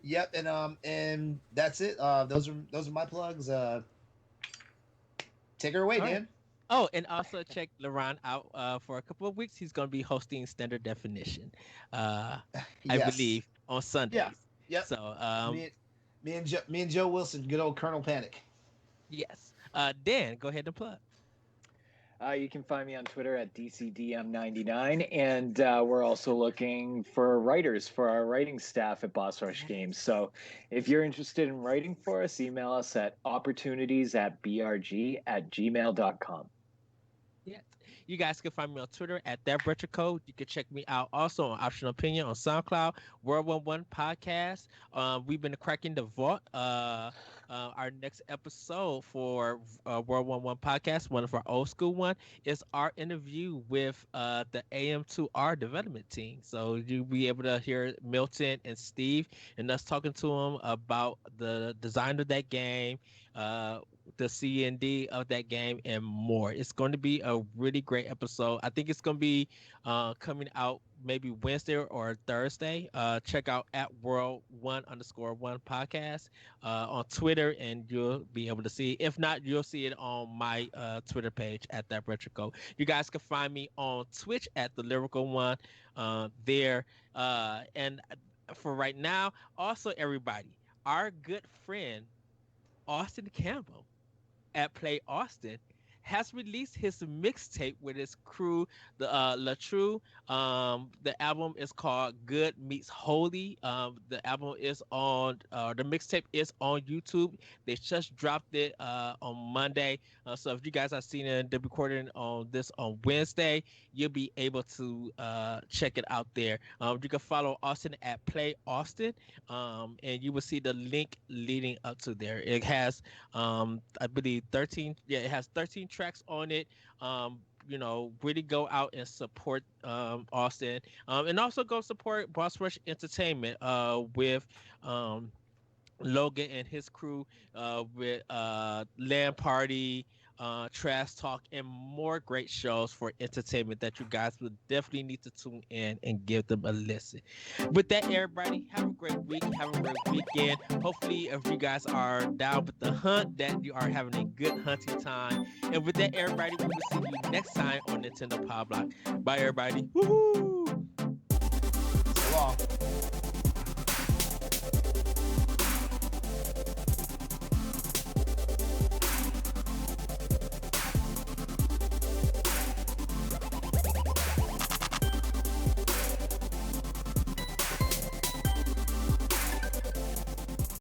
Yep, and that's it. Those are my plugs. Take her away, Dan. Right. Oh, and also check LeRon out for a couple of weeks. He's going to be hosting Standard Definition, I believe, on Sundays. Yeah. Yep. So me and Joe Wilson, good old Colonel Panic. Yes. Dan, go ahead and plug. You can find me on Twitter at DCDM99, and we're also looking for writers for our writing staff at Boss Rush Games. So if you're interested in writing for us, email us at opportunities@brg@gmail.com. Yes. You guys can find me on Twitter at ThatRetroCode. You can check me out also on Optional Opinion on SoundCloud, World 11 Podcast. We've been cracking the vault. Our next episode for World 11 Podcast, one of our old school one, is our interview with the AM2R development team. So you'll be able to hear Milton and Steve and us talking to them about the design of that game, the C&D of that game, and more. It's going to be a really great episode. I think it's going to be coming out maybe Wednesday or Thursday. Check out at World1_1 podcast on Twitter, and you'll be able to see it. If not, you'll see it on my Twitter page at That Retro Code. You guys can find me on Twitch at The Lyrical One there. And for right now, also everybody, our good friend Austin Campbell at Play Austin has released his mixtape with his crew, the La True. The album is called Good Meets Holy. The album is on, the mixtape is on YouTube. They just dropped it on Monday. So if you guys have seen it, they're recording on this on Wednesday. You'll be able to check it out there. You can follow Austin at Play Austin, and you will see the link leading up to there. It has, I believe, 13. Yeah, it has 13 tracks on it. Really go out and support Austin, and also go support Boss Rush Entertainment with Logan and his crew, with Land Party, trash talk, and more great shows for entertainment that you guys will definitely need to tune in and give them a listen. With that, everybody, have a great week. Have a great weekend. Hopefully, if you guys are down with the hunt, that you are having a good hunting time. And with that, everybody, we will see you next time on Nintendo Pow Block. Bye, everybody. Woohoo! So long.